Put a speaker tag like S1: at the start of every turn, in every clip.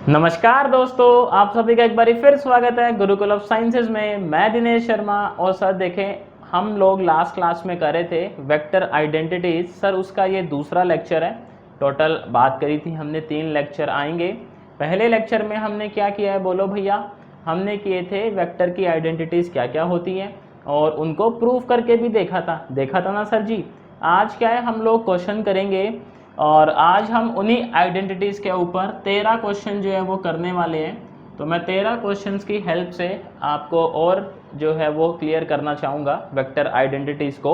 S1: नमस्कार दोस्तों, आप सभी का एक बार फिर स्वागत है गुरुकुल ऑफ साइंसेज में। मैं दिनेश शर्मा। और सर देखें, हम लोग लास्ट क्लास में कर रहे थे वेक्टर आइडेंटिटीज। सर उसका ये दूसरा लेक्चर है। टोटल बात करी थी हमने 3 लेक्चर आएंगे। पहले लेक्चर में हमने क्या किया है बोलो भैया? हमने किए थे वेक्टर की आइडेंटिटीज़ क्या क्या होती हैं और उनको प्रूव करके भी देखा था ना सर जी। आज क्या है, हम लोग क्वेश्चन करेंगे और आज हम उन्हीं आइडेंटिटीज़ के ऊपर 13 क्वेश्चन जो है वो करने वाले हैं। तो मैं 13 क्वेश्चंस की हेल्प से आपको और जो है वो क्लियर करना चाहूँगा वेक्टर आइडेंटिटीज़ को।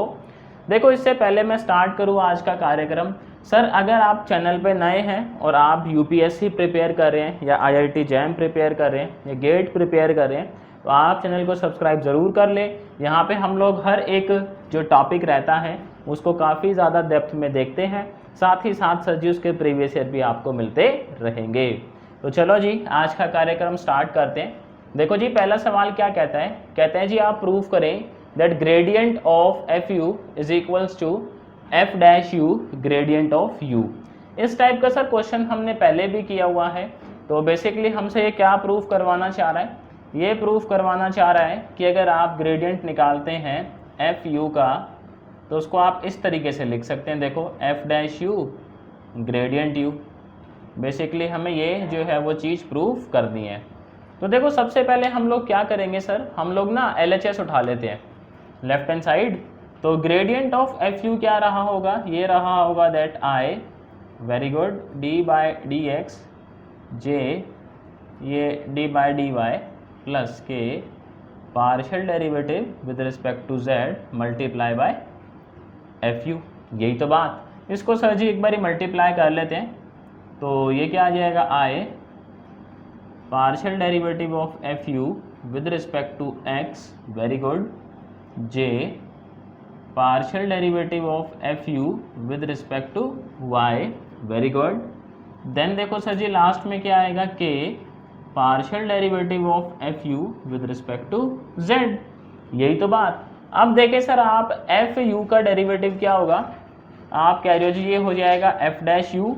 S1: देखो, इससे पहले मैं स्टार्ट करूँ आज का कार्यक्रम। सर अगर आप चैनल पे नए हैं और आप यूपीएससी प्रिपेयर कर रहे हैं या आईआईटी जैम प्रिपेयर कर रहे हैं या गेट प्रिपेयर कर रहे हैं तो आप चैनल को सब्सक्राइब ज़रूर कर लें। यहाँ पे हम लोग हर एक जो टॉपिक रहता है उसको काफ़ी ज़्यादा डेप्थ में देखते हैं। साथ ही साथ सर जी उसके प्रीवियस ईयर भी आपको मिलते रहेंगे। तो चलो जी, आज का कार्यक्रम स्टार्ट करते हैं। देखो जी, पहला सवाल क्या कहता है? कहते हैं जी आप प्रूव करें that gradient of F u is equals to f dash u gradient of u. इस टाइप का सर क्वेश्चन हमने पहले भी किया हुआ है। तो बेसिकली हमसे ये क्या प्रूफ करवाना चाह रहा है? ये प्रूफ करवाना चाह रहा है कि अगर आप ग्रेडियंट निकालते हैं एफ यू का तो उसको आप इस तरीके से लिख सकते हैं। देखो, F dash u gradient you. Basically हमें ये जो है वो चीज़ प्रूफ करनी है। तो देखो, सबसे पहले हम लोग क्या करेंगे सर, हम लोग ना LHS उठा लेते हैं लेफ्ट हैंड साइड। तो ग्रेडियंट ऑफ एफ यू क्या रहा होगा? ये रहा होगा that I, very good, D by D X J, ये D by D Y plus K partial derivative with respect to Z multiply by F U. यही तो बात। इसको सर जी एक बार मल्टीप्लाई कर लेते हैं तो ये क्या आ जाएगा? I partial derivative of F U with respect to X, very good, J partial derivative of F U with respect to Y, very good. Then देखो सर जी लास्ट में क्या आएगा? K partial derivative of F U with respect to Z. यही तो बात। अब देखें सर, आप एफ यू का डेरिवेटिव क्या होगा? आप कह रहे हो जी ये हो जाएगा एफ डैश यू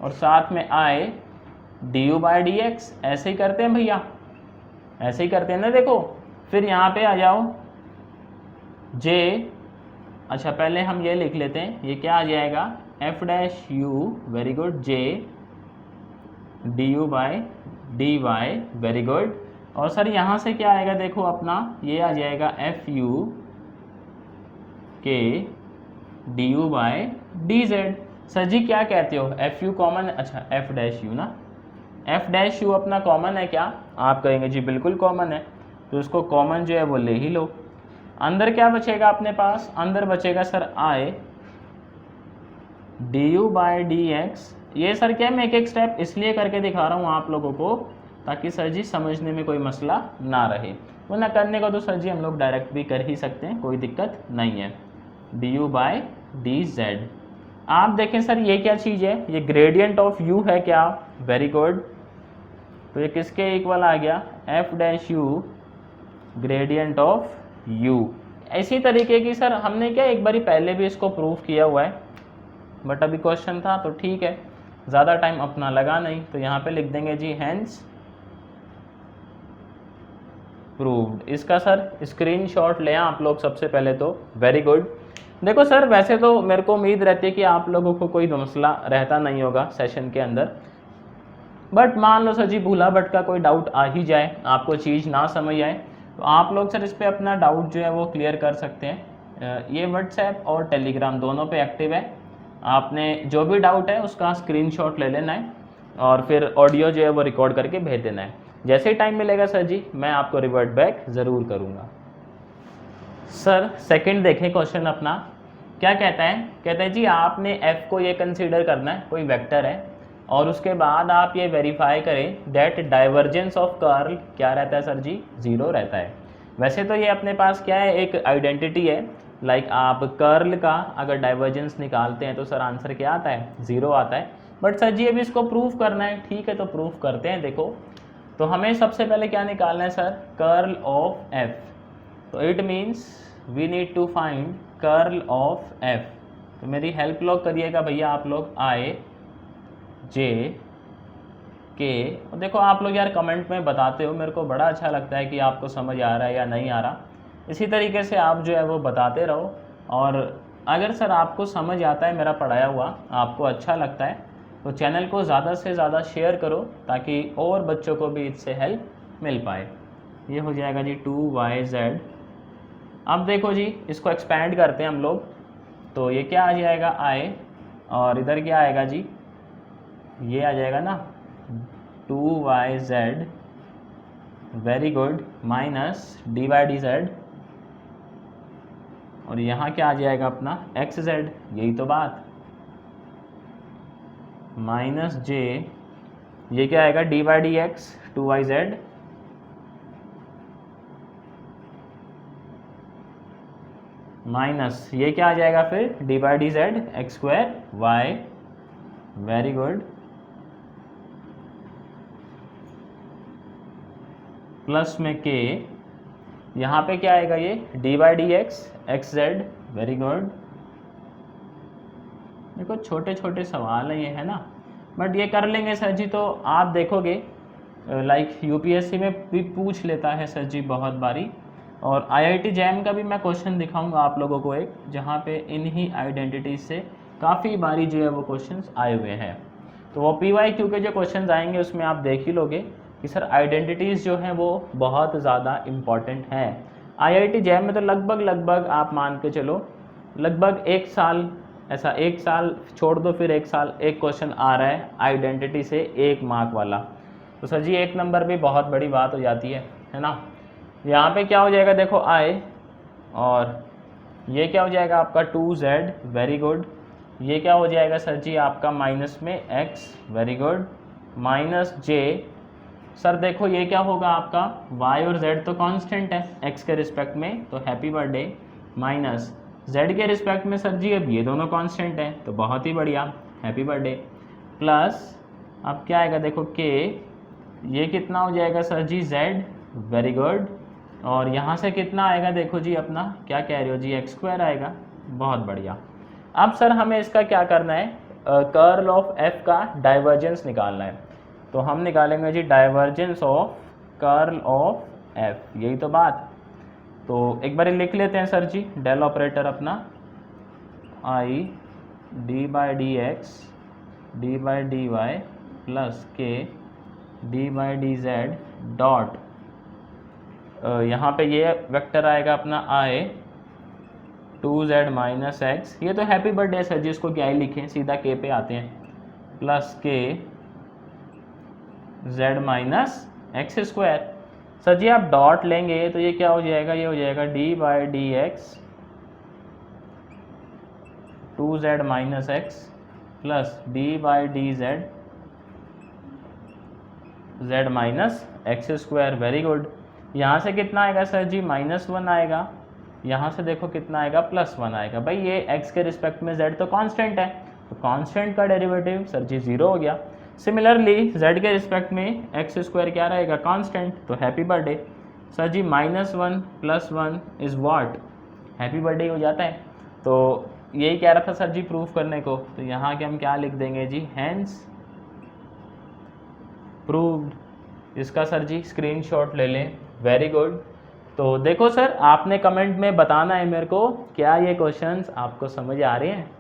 S1: और साथ में I D U by D x. ऐसे ही करते हैं भैया, ऐसे ही करते हैं ना। देखो फिर यहाँ पे आ जाओ जे, अच्छा पहले हम ये लिख लेते हैं, ये क्या आ जाएगा? F dash U, very good, J D U by D Y, very good. और सर यहाँ से क्या आएगा? देखो अपना ये आ जाएगा F U K D U by D Z. Sir जी क्या कहते हो, एफ यू कॉमन? अच्छा एफ डैश यू ना, एफ डैश यू अपना कॉमन है क्या? आप कहेंगे जी बिल्कुल कॉमन है, तो उसको कॉमन जो है वो ले ही लो। अंदर क्या बचेगा अपने पास? अंदर बचेगा sir I D U by D X. ये सर क्या, मैं एक एक स्टेप इसलिए करके दिखा रहा हूँ आप लोगों को ताकि सर जी समझने में कोई मसला ना रहे। वरना करने को तो सर जी हम लोग डायरेक्ट भी कर ही सकते हैं, कोई दिक्कत नहीं है। D U by D z. आप देखें सर ये क्या चीज़ है? ये ग्रेडियंट ऑफ यू है क्या? Very good. तो ये किसके इक्वल आ गया? F dash u gradient of you. इसी तरीके की सर हमने क्या एक बारी पहले भी इसको प्रूफ किया हुआ है, बट अभी क्वेश्चन था तो ठीक है, ज़्यादा टाइम अपना लगा नहीं, तो यहाँ पे लिख देंगे जी हेंस प्रूव्ड। इसका सर स्क्रीनशॉट लें आप लोग सबसे पहले तो, वेरी गुड। देखो सर, वैसे तो मेरे को उम्मीद रहती है कि आप लोगों को कोई मसला रहता नहीं होगा सेशन के अंदर, बट मान लो सर जी भूला भटका कोई डाउट आ ही जाए, आपको चीज़ ना समझ आए, तो आप लोग सर इस पर अपना डाउट जो है वो क्लियर कर सकते हैं। ये व्हाट्सएप और टेलीग्राम दोनों पे एक्टिव है। आपने जो भी डाउट है उसका स्क्रीनशॉट ले लेना है और फिर ऑडियो जो है वो रिकॉर्ड करके भेज देना है। जैसे ही टाइम मिलेगा सर जी मैं आपको रिवर्ट बैक ज़रूर करूँगा। सर सेकंड देखें क्वेश्चन अपना, क्या कहता है? कहता है जी आपने एफ को ये कंसीडर करना है कोई वेक्टर है और उसके बाद आप ये वेरीफाई करें दैट डाइवर्जेंस ऑफ कर्ल क्या रहता है सर जी? ज़ीरो रहता है। वैसे तो ये अपने पास क्या है, एक आइडेंटिटी है, लाइक आप कर्ल का अगर डाइवर्जेंस निकालते हैं तो सर आंसर क्या आता है? ज़ीरो आता है। बट सर जी अभी इसको प्रूफ करना है, ठीक है तो प्रूफ करते हैं। देखो तो हमें सबसे पहले क्या निकालना है सर? Curl of F. तो it means we need to find curl of F. तो मेरी हेल्प लोग करिएगा भैया आप लोग, आई जे के। देखो आप लोग यार कमेंट में बताते हो, मेरे को बड़ा अच्छा लगता है कि आपको समझ आ रहा है या नहीं आ रहा। इसी तरीके से आप जो है वो बताते रहो, और अगर सर आपको समझ आता है मेरा पढ़ाया हुआ, आपको अच्छा लगता है, तो चैनल को ज़्यादा से ज़्यादा शेयर करो ताकि और बच्चों को भी इससे हेल्प मिल पाए। ये हो जाएगा जी 2yz। अब देखो जी इसको एक्सपैंड करते हैं हम लोग, तो ये क्या आ जाएगा i, और इधर क्या आएगा जी, ये आ जाएगा ना 2yz, very good, minus dy/dz, और यहाँ क्या आ जाएगा अपना xz, यही तो बात, माइनस j, ये क्या आएगा dy/dx 2yz, माइनस ये क्या आ जाएगा फिर dy/dz x²y, very good, plus में k, यहाँ पे क्या आएगा ये dy/dx xz, वेरी गुड। देखो छोटे छोटे सवाल हैं ये, है ना, बट ये कर लेंगे सर जी। तो आप देखोगे लाइक यूपीएससी में भी पूछ लेता है सर जी बहुत बारी, और आईआईटी जैम का भी मैं क्वेश्चन दिखाऊंगा आप लोगों को एक, जहाँ पे इन्हीं आइडेंटिटीज से काफ़ी बारी जो है वो क्वेश्चंस आए हुए हैं। तो वो PYQ के जो क्वेश्चंस आएंगे उसमें आप देख ही लोगे कि सर आइडेंटिटीज़ जो हैं वो बहुत ज़्यादा इम्पॉर्टेंट हैं। आईआईटी जैम में तो लगभग आप मान के चलो लगभग एक साल, ऐसा एक साल छोड़ दो फिर एक साल एक क्वेश्चन आ रहा है आइडेंटिटी से 1 मार्क वाला, तो सर जी 1 नंबर भी बहुत बड़ी बात हो जाती है ना। यहाँ पे क्या हो जाएगा देखो i, और ये क्या हो जाएगा आपका 2z, वेरी गुड, ये क्या हो जाएगा सर जी आपका माइनस में x, very good, minus j, sir देखो ये क्या होगा आपका y और z तो कांस्टेंट है x के रिस्पेक्ट में, तो हैप्पी बर्थडे, माइनस z के रिस्पेक्ट में सर जी अब ये दोनों कांस्टेंट है, तो बहुत ही बढ़िया, हैप्पी बर्थडे, प्लस अब क्या आएगा देखो k, ये कितना हो जाएगा सर जी z, वेरी गुड, और यहाँ से कितना आएगा देखो जी अपना, क्या कह रहे हो जी x² आएगा, बहुत बढ़िया। अब सर हमें इसका क्या करना है, कर्ल ऑफ f का डाइवर्जेंस निकालना है, तो हम निकालेंगे जी divergence of curl of f, यही तो बात। तो एक बार लिख लेते हैं सर जी, डेल ऑपरेटर अपना i d/dx d/dy plus k d/dz dot, यहाँ पे ये वेक्टर आएगा अपना i 2z माइनस x, ये तो हैप्पी बर्थडे सर जी, इसको क्या ही लिखें, सीधा k पे आते हैं, plus k z minus x²। Sir जी आप डॉट लेंगे तो ये क्या हो जाएगा, ये हो जाएगा d/dx 2z minus x plus d/dz z minus x², very good. यहाँ से कितना आएगा सर जी -1 आएगा, यहाँ से देखो कितना आएगा +1 आएगा। भाई ये x के रिस्पेक्ट में z तो कांस्टेंट है, तो कांस्टेंट का डेरिवेटिव सर जी 0 हो गया। सिमिलरली z के रिस्पेक्ट में x² क्या रहेगा, कांस्टेंट, तो happy birthday sir ji, -1 + 1 is what, happy birthday हो जाता है। तो यही कह रहा था सर जी प्रूफ करने को, तो यहाँ के हम क्या लिख देंगे जी, हैंस प्रूव्ड। इसका सर जी स्क्रीनशॉट ले लें, वेरी गुड। तो देखो सर आपने कमेंट में बताना है मेरे को, क्या ये क्वेश्चंस आपको समझ आ रहे हैं।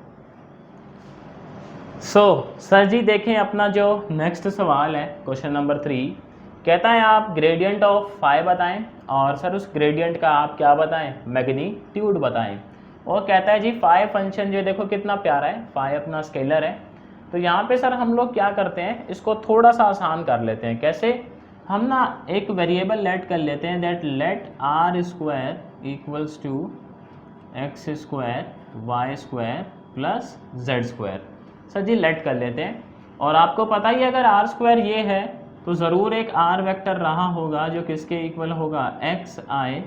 S1: सर जी देखें अपना जो नेक्स्ट सवाल है, क्वेश्चन नंबर 3 कहता है आप ग्रेडियंट ऑफ फाई बताएं, और सर उस ग्रेडियंट का आप क्या बताएं, मैग्नीट्यूड बताएं। और कहता है जी फाई फंक्शन जो देखो कितना प्यारा है, फाई अपना स्केलर है। तो यहाँ पे सर हम लोग क्या करते हैं, इसको थोड़ा सा आसान कर लेते हैं। कैसे, हम ना एक वेरिएबल लेट कर लेते हैं, that let r² equals to x² y² plus z²। Sir ji let कर लेते हैं, और आपको पता ही अगर r² ये है तो ज़रूर एक r वेक्टर रहा होगा जो किसके इक्वल होगा, xi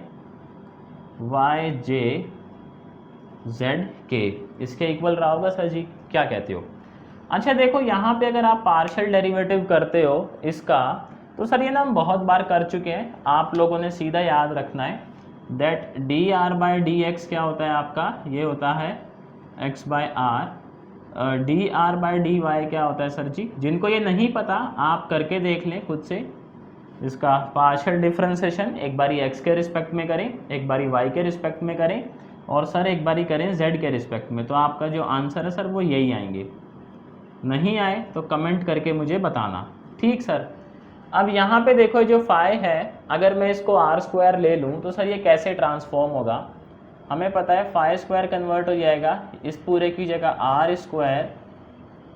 S1: yj zk, इसके इक्वल रहा होगा। सर जी क्या कहते हो। अच्छा देखो यहाँ पे अगर आप पार्शियल डेरिवेटिव करते हो इसका, तो सर ये ना हम बहुत बार कर चुके हैं, आप लोगों ने सीधा याद रखना है दैट dr/dx क्या होता है आपका, ये होता है x/r d are by D y क्या होता है सर जी? जिनको ये नहीं पता आप करके देख लें खुद से। इसका पार्शियल डिफरेंशिएशन एक बारी एक्स के रिस्पेक्ट में करें, एक बारी वाई के रिस्पेक्ट में करें, और सर एक बारी करें जेड के रिस्पेक्ट में, तो आपका जो आंसर है सर वो यही आएंगे। नहीं आए तो कमेंट करके मुझे बताना। ठीक सर। अब यहाँ पे देखो जो फाई है, अगर मैं इसको आर स्क्वायर ले लूँ तो सर ये कैसे ट्रांसफॉर्म होगा? हमें पता है फाई स्क्वायर कन्वर्ट हो जाएगा इस पूरे की जगह r square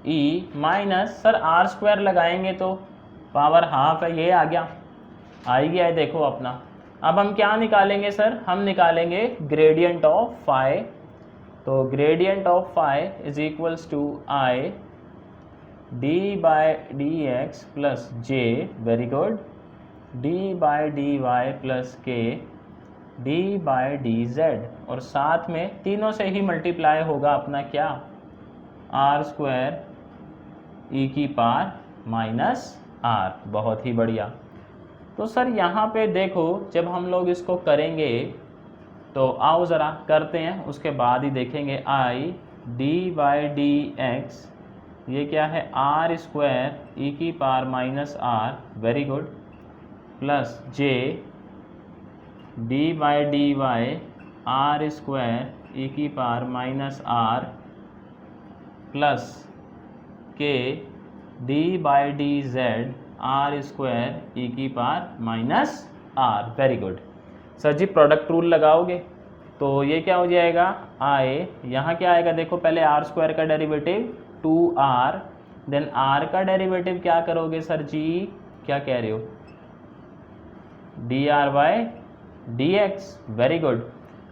S1: e minus, sir r square लगाएंगे तो पावर हाफ है, ये आ गया, आएगी आए देखो अपना। अब हम क्या निकालेंगे सर? हम निकालेंगे ग्रेडियंट ऑफ फाई। तो gradient of phi is equals to i D by D x plus j, very good, D by D Y plus के डी बाई डी जेड, और साथ में तीनों से ही मल्टीप्लाई होगा अपना क्या? आर स्क्वायर ई की पावर माइनस आर। बहुत ही बढ़िया। तो सर यहाँ पे देखो जब हम लोग इसको करेंगे तो आओ ज़रा करते हैं, उसके बाद ही देखेंगे। I D by D X, ये क्या है? आर स्क्वायर ई की power minus R, very good, plus J D by D Y R square ई की पावर माइनस आर प्लस के D by D Z R square ई की power minus R, very good. Sir जी product rule लगाओगे तो ये क्या हो जाएगा? आए यहाँ क्या आएगा देखो, पहले आर स्क्वायर का डेरिवेटिव 2r, देन r का डेरिवेटिव क्या करोगे सर जी? क्या कह रहे हो? dr by D x, very good,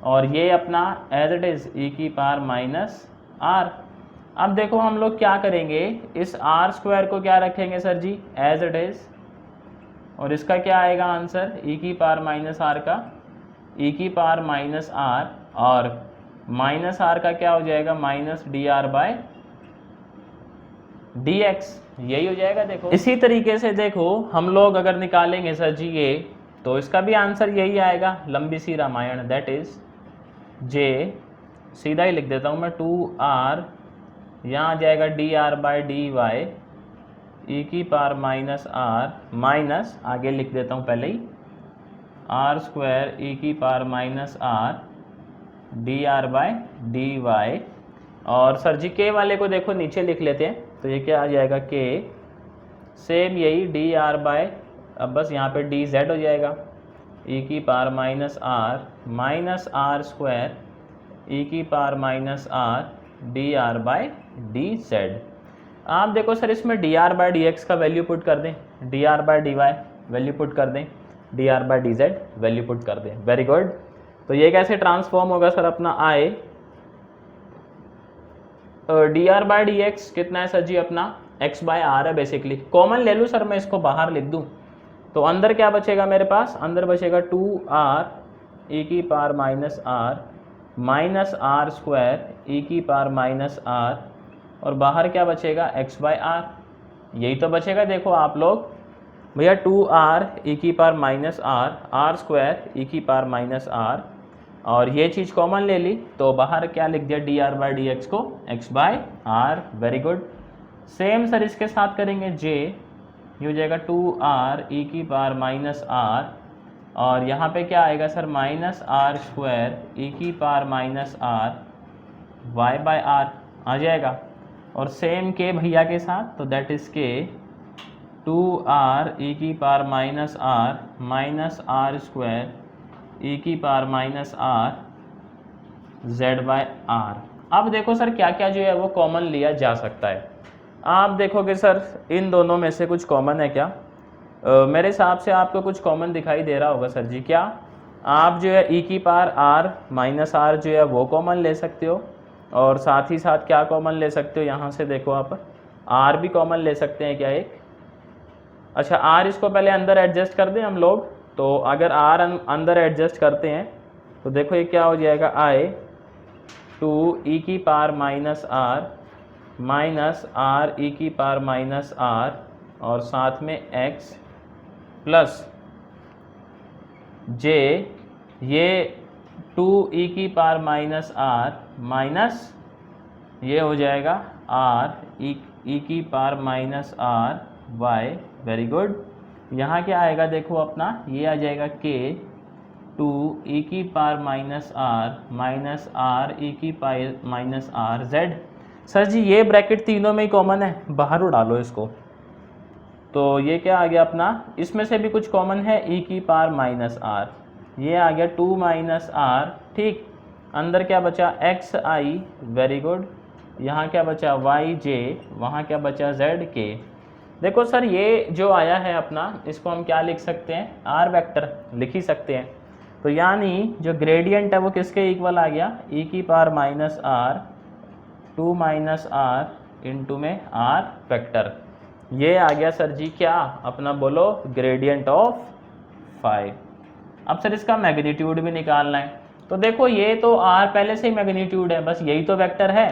S1: और ये अपना एज इट इज ई की पावर माइनस आर। अब देखो हम लोग क्या करेंगे, इस आर स्क्वायर को क्या रखेंगे sir ji? As it is, और इसका क्या आएगा आंसर? ई की पावर माइनस आर का ई की पावर माइनस आर, और माइनस आर का क्या हो जाएगा? Minus d are by D x, यही हो जाएगा। देखो इसी तरीके से देखो हम लोग अगर निकालेंगे सर जी ये, तो इसका भी आंसर यही आएगा, लंबी सी रामायण, दैट इज जे, सीधा ही लिख देता हूँ मैं, 2r, यहाँ आ जाएगा D are by D Y E की पावर माइनस आर, माइनस आगे लिख देता हूँ पहले ही, आर स्क्वायर ई की power minus r d are by D y, और सर जी के वाले को देखो नीचे लिख लेते हैं, तो ये क्या आ जाएगा? के, सेम यही डी आर बाय, अब बस यहाँ पे डी जेड हो जाएगा, ई की पावर माइनस आर स्क्वायर ई की power minus r d are by D z. आप देखो सर इसमें d are by D x का वैल्यू पुट कर दें, d are by D y value put कर दें, d are by D z value put कर दें, वेरी गुड। तो ये कैसे ट्रांसफॉर्म होगा सर अपना? आए D R by D x कितना है सर जी? अपना एक्स बाय आर है बेसिकली, कॉमन ले लूँ सर मैं इसको बाहर लिख दूँ, तो अंदर क्या बचेगा मेरे पास? अंदर बचेगा 2r ई की power minus R minus are square ई की पावर माइनस आर, और बाहर क्या बचेगा? x बाय आर, यही तो बचेगा। देखो आप लोग भैया 2r ई की पावर माइनस आर स्क्वायर ई की पावर माइनस आर, और ये चीज़ कॉमन ले ली तो बाहर क्या लिख दिया? D are by D x को x by r, very good. Same sir इसके साथ करेंगे जे, ये हो जाएगा 2r ई की पावर माइनस आर, और यहाँ पे क्या आएगा सर? माइनस आर स्क्वायर ई की power minus are Y by R आ जाएगा, और सेम के भैया के साथ, तो दैट इज के 2r ई की पावर माइनस आर स्क्वायर ई की power minus are z by r. अब देखो सर क्या क्या जो है वो कॉमन लिया जा सकता है। आप देखोगे सर इन दोनों में से कुछ कॉमन है क्या? मेरे हिसाब से आपको कुछ कॉमन दिखाई दे रहा होगा सर जी। क्या आप जो है ई की पावर आर माइनस आर जो है वो कॉमन ले सकते हो, और साथ ही साथ क्या कॉमन ले सकते हो? यहाँ से देखो आप आर भी कॉमन ले सकते हैं क्या एक? अच्छा आर इसको पहले अंदर एडजस्ट कर दें हम लोग, तो अगर आर अंदर एडजस्ट करते हैं तो देखो ये क्या हो जाएगा? आई 2 ई की पावर माइनस आर ई की पावर माइनस आर, और साथ में x प्लस जे, ये 2 ई की पावर माइनस आर माइनस ये हो जाएगा आर ई की power minus are y, very good. यहाँ क्या आएगा देखो अपना, ये आ जाएगा के टू ई की पावर माइनस आर ई की power minus are Z. Sir जी ये ब्रैकेट तीनों में ही कॉमन है, बाहर उड़ा लो इसको। तो ये क्या आ गया अपना, इसमें से भी कुछ कॉमन है, ई की पावर माइनस आर, ये आ गया 2 माइनस आर, ठीक। अंदर क्या बचा, एक्स आई, वेरी गुड। यहाँ क्या बचा, वाई जे, वहाँ क्या बचा, जेड के। देखो सर ये जो आया है अपना, इसको हम क्या लिख सकते हैं, आर वेक्टर लिख ही सकते हैं। तो यानी जो ग्रेडियंट है वो किसके इक्वल आ गया, ई की power minus r 2 minus r into में आर वेक्टर। ये आ गया सर जी क्या अपना, बोलो, ग्रेडियंट ऑफ 5। अब सर इसका मैग्नीट्यूड भी निकालना है। तो देखो ये तो r पहले से ही मैग्नीट्यूड है, बस यही तो वेक्टर है।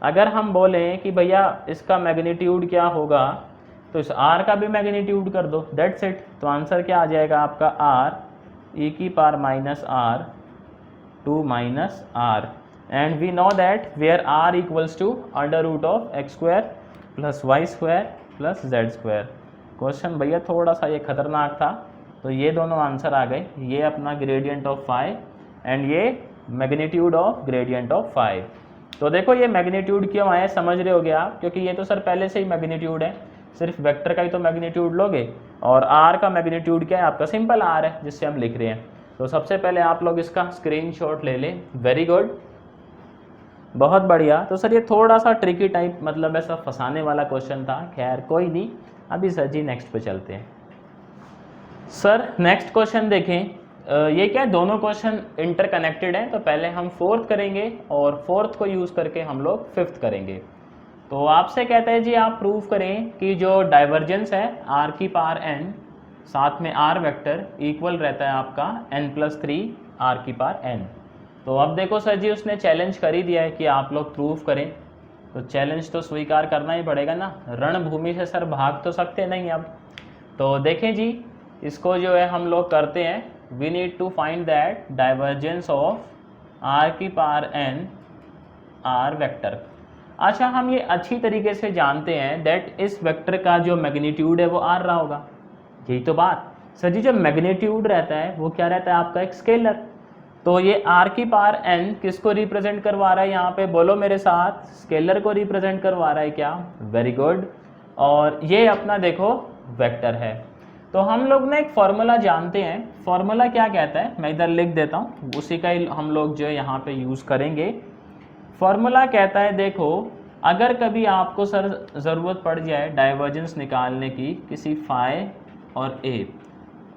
S1: अगर हम बोलें कि भैया इसका मैग्नीट्यूड क्या होगा, तो इस r का भी मैग्नीट्यूड कर दो, दैट्स इट। तो आंसर क्या आ जाएगा आपका, r e की power minus r 2 minus r. And we know that where r equals to under root of x square plus y square plus z square. Question भैया थोड़ा सा ये खतरनाक था, तो ये दोनों आंसर आ गए, ये अपना ग्रेडियंट ऑफ 5 एंड ये मैग्नीट्यूड ऑफ ग्रेडियंट ऑफ 5। तो देखो ये मैग्नीट्यूड क्यों आए समझ रहे होगे आप, क्योंकि ये तो सर पहले से ही मैग्नीट्यूड है, सिर्फ वेक्टर का ही तो मैग्नीट्यूड लोगे, और आर का मैग्नीट्यूड क्या है आपका, सिंपल आर है जिससे हम लिख रहे हैं। तो सबसे पहले आप लोग इसका स्क्रीनशॉट ले लें, वेरी गुड, बहुत बढ़िया। तो सर ये थोड़ा सा ट्रिकी टाइप, मतलब ऐसा फंसाने वाला क्वेश्चन था, खैर कोई नहीं। अभी सर जी नेक्स्ट पे चलते हैं। सर नेक्स्ट क्वेश्चन देखें, ये क्या है, दोनों क्वेश्चन इंटरकनेक्टेड हैं। तो पहले हम फोर्थ करेंगे और फोर्थ को यूज़ करके हम लोग फिफ्थ करेंगे। तो आपसे कहता है जी आप प्रूव करें कि जो डाइवर्जेंस है आर की पावर एन साथ में आर वेक्टर इक्वल रहता है आपका n+3 आर की पावर एन। तो अब देखो सर जी उसने चैलेंज कर ही दिया है कि आप लोग प्रूव करें, तो चैलेंज तो स्वीकार करना ही पड़ेगा ना, रणभूमि से सर भाग तो सकते नहीं अब। तो देखें जी इसको जो है हम लोग करते हैं, we need to find that divergence of are की पावर एन आर वेक्टर। अच्छा हम ये अच्छी तरीके से जानते हैं दैट इस वेक्टर का जो मैग्नीट्यूड है वो आर रहा होगा, यही तो बात। सर जी जो मैग्नीट्यूड रहता है वो क्या रहता है आपका, एक स्केलर। तो ये r की पावर n किसको रिप्रेजेंट करवा रहा है यहाँ पे, बोलो मेरे साथ, स्केलर को रिप्रेजेंट करवा रहा है क्या, वेरी गुड। और ये अपना देखो वेक्टर है। तो हम लोग ना एक फॉर्मूला जानते हैं, फॉर्मूला क्या कहता है, मैं इधर लिख देता हूँ, उसी का ही हम लोग जो है यहाँ पे यूज़ करेंगे। फॉर्मूला कहता है देखो, अगर कभी आपको सर ज़रूरत पड़ जाए डाइवर्जेंस निकालने की किसी फाई और a,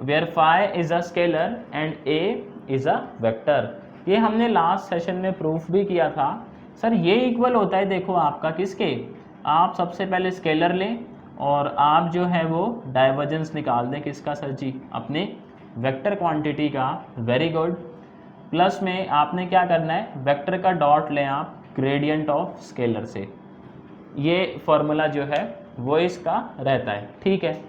S1: where phi is a scalar and a is a vector, ये हमने लास्ट सेशन में प्रूफ भी किया था। सर ये इक्वल होता है देखो आपका किसके, आप सबसे पहले स्केलर लें और आप जो है वो डाइवर्जेंस निकाल दें किसका सर जी, अपने वेक्टर क्वांटिटी का, वेरी गुड। प्लस में आपने क्या करना है, वेक्टर का डॉट लें आप ग्रेडियंट ऑफ स्केलर से, ये फॉर्मूला जो है वो इसका रहता है, ठीक है।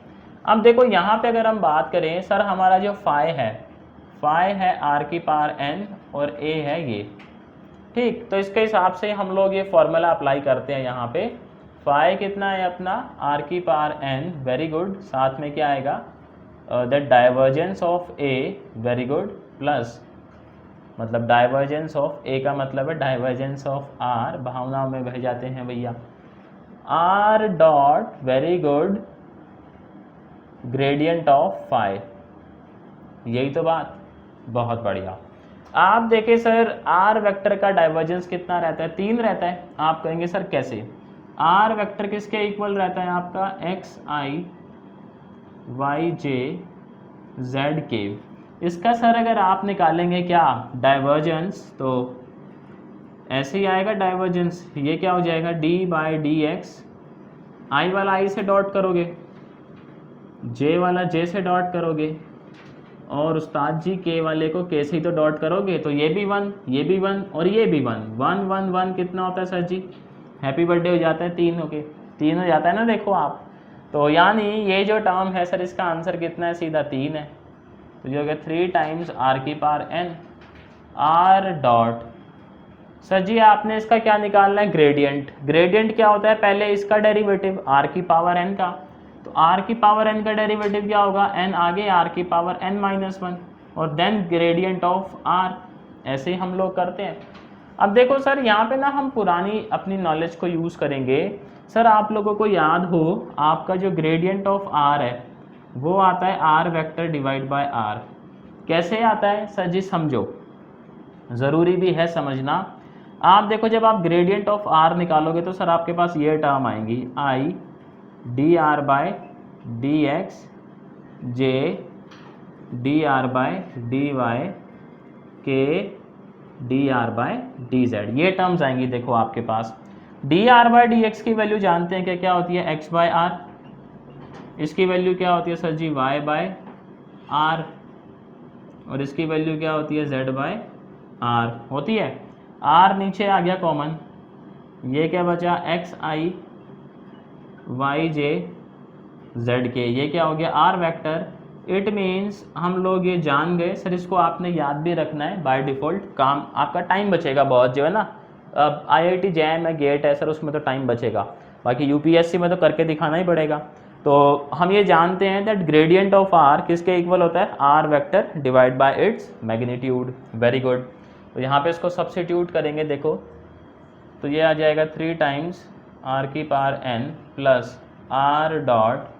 S1: अब देखो यहाँ पे अगर हम बात करें, सर हमारा जो फाई है आर की पावर एन और ए है ये, ठीक। तो इसके हिसाब से हम लोग ये फॉर्मूला अप्लाई करते हैं यहाँ पे, फाई कितना है अपना, आर की पावर एन, वेरी गुड, साथ में क्या आएगा, the divergence of a, very good, plus मतलब डाइवर्जेंस ऑफ ए का मतलब है डाइवर्जेंस ऑफ आर, भावनाओं में बह जाते हैं भैया, r dot, very good, gradient of phi, यही तो बात, बहुत बढ़िया। आप देखें सर आर वेक्टर का डाइवर्जेंस कितना रहता है, 3 रहता है। आप कहेंगे सर कैसे, आर वेक्टर किसके इक्वल रहता है आपका, x i y J Z के। इसका सर अगर आप निकालेंगे क्या डाइवर्जेंस, तो ऐसे ही आएगा डाइवर्जेंस, ये क्या हो जाएगा, d/dx, आई वाला आई से डॉट करोगे, जे वाला जे से डॉट करोगे, और उस्ताद जी के वाले को के से ही तो डॉट करोगे, तो ये भी 1, ये भी 1 और ये भी 1, 1 1 1 कितना होता है सर जी, हैप्पी बर्थडे हो जाता है, 3 हो जाता है ना, देखो आप। तो यानी ये जो टर्म है सर इसका आंसर कितना है, सीधा 3 है। तो जो है 3 टाइम्स आर की power N, R dot sir जी आपने इसका क्या निकालना है, ग्रेडियंट। ग्रेडियंट क्या होता है, पहले इसका डेरिवेटिव r की पावर n का, तो r की पावर n का डेरिवेटिव क्या होगा, n आगे r की पावर n माइनस वन, और देन ग्रेडियंट ऑफ r। ऐसे ही हम लोग करते हैं। अब देखो सर यहाँ पे ना हम पुरानी अपनी नॉलेज को यूज़ करेंगे। सर आप लोगों को याद हो, आपका जो ग्रेडियंट ऑफ r है वो आता है r vector divide by r। कैसे आता है सर जी, समझो, ज़रूरी भी है समझना। आप देखो जब आप ग्रेडियंट ऑफ r निकालोगे तो सर आपके पास ये टर्म आएंगी, i D are by D X J D are by D Y K D are by D Z, ये टर्म्स आएंगी। देखो आपके पास D are by D X की वैल्यू जानते हैं कि क्या होती है, x बाय आर। इसकी वैल्यू क्या होती है सर जी, y बाय आर। और इसकी वैल्यू क्या होती है, z बाय आर होती है। r नीचे आ गया कॉमन, ये क्या बचा, x i y J Z के, ये क्या हो गया, r वेक्टर। इट मीन्स हम लोग ये जान गए। सर इसको आपने याद भी रखना है बाय डिफ़ॉल्ट, काम आपका टाइम बचेगा बहुत जो है ना। अब IIT जैम है, गेट है सर, उसमें तो टाइम बचेगा, बाकी UPSC में तो करके दिखाना ही पड़ेगा। तो हम ये जानते हैं दैट ग्रेडियंट ऑफ r किसके इक्वल होता है, r vector divide by its magnitude. Very good. तो यहाँ पे इसको सब्स्टिट्यूट करेंगे, देखो तो ये आ जाएगा 3 टाइम्स r की power n plus r dot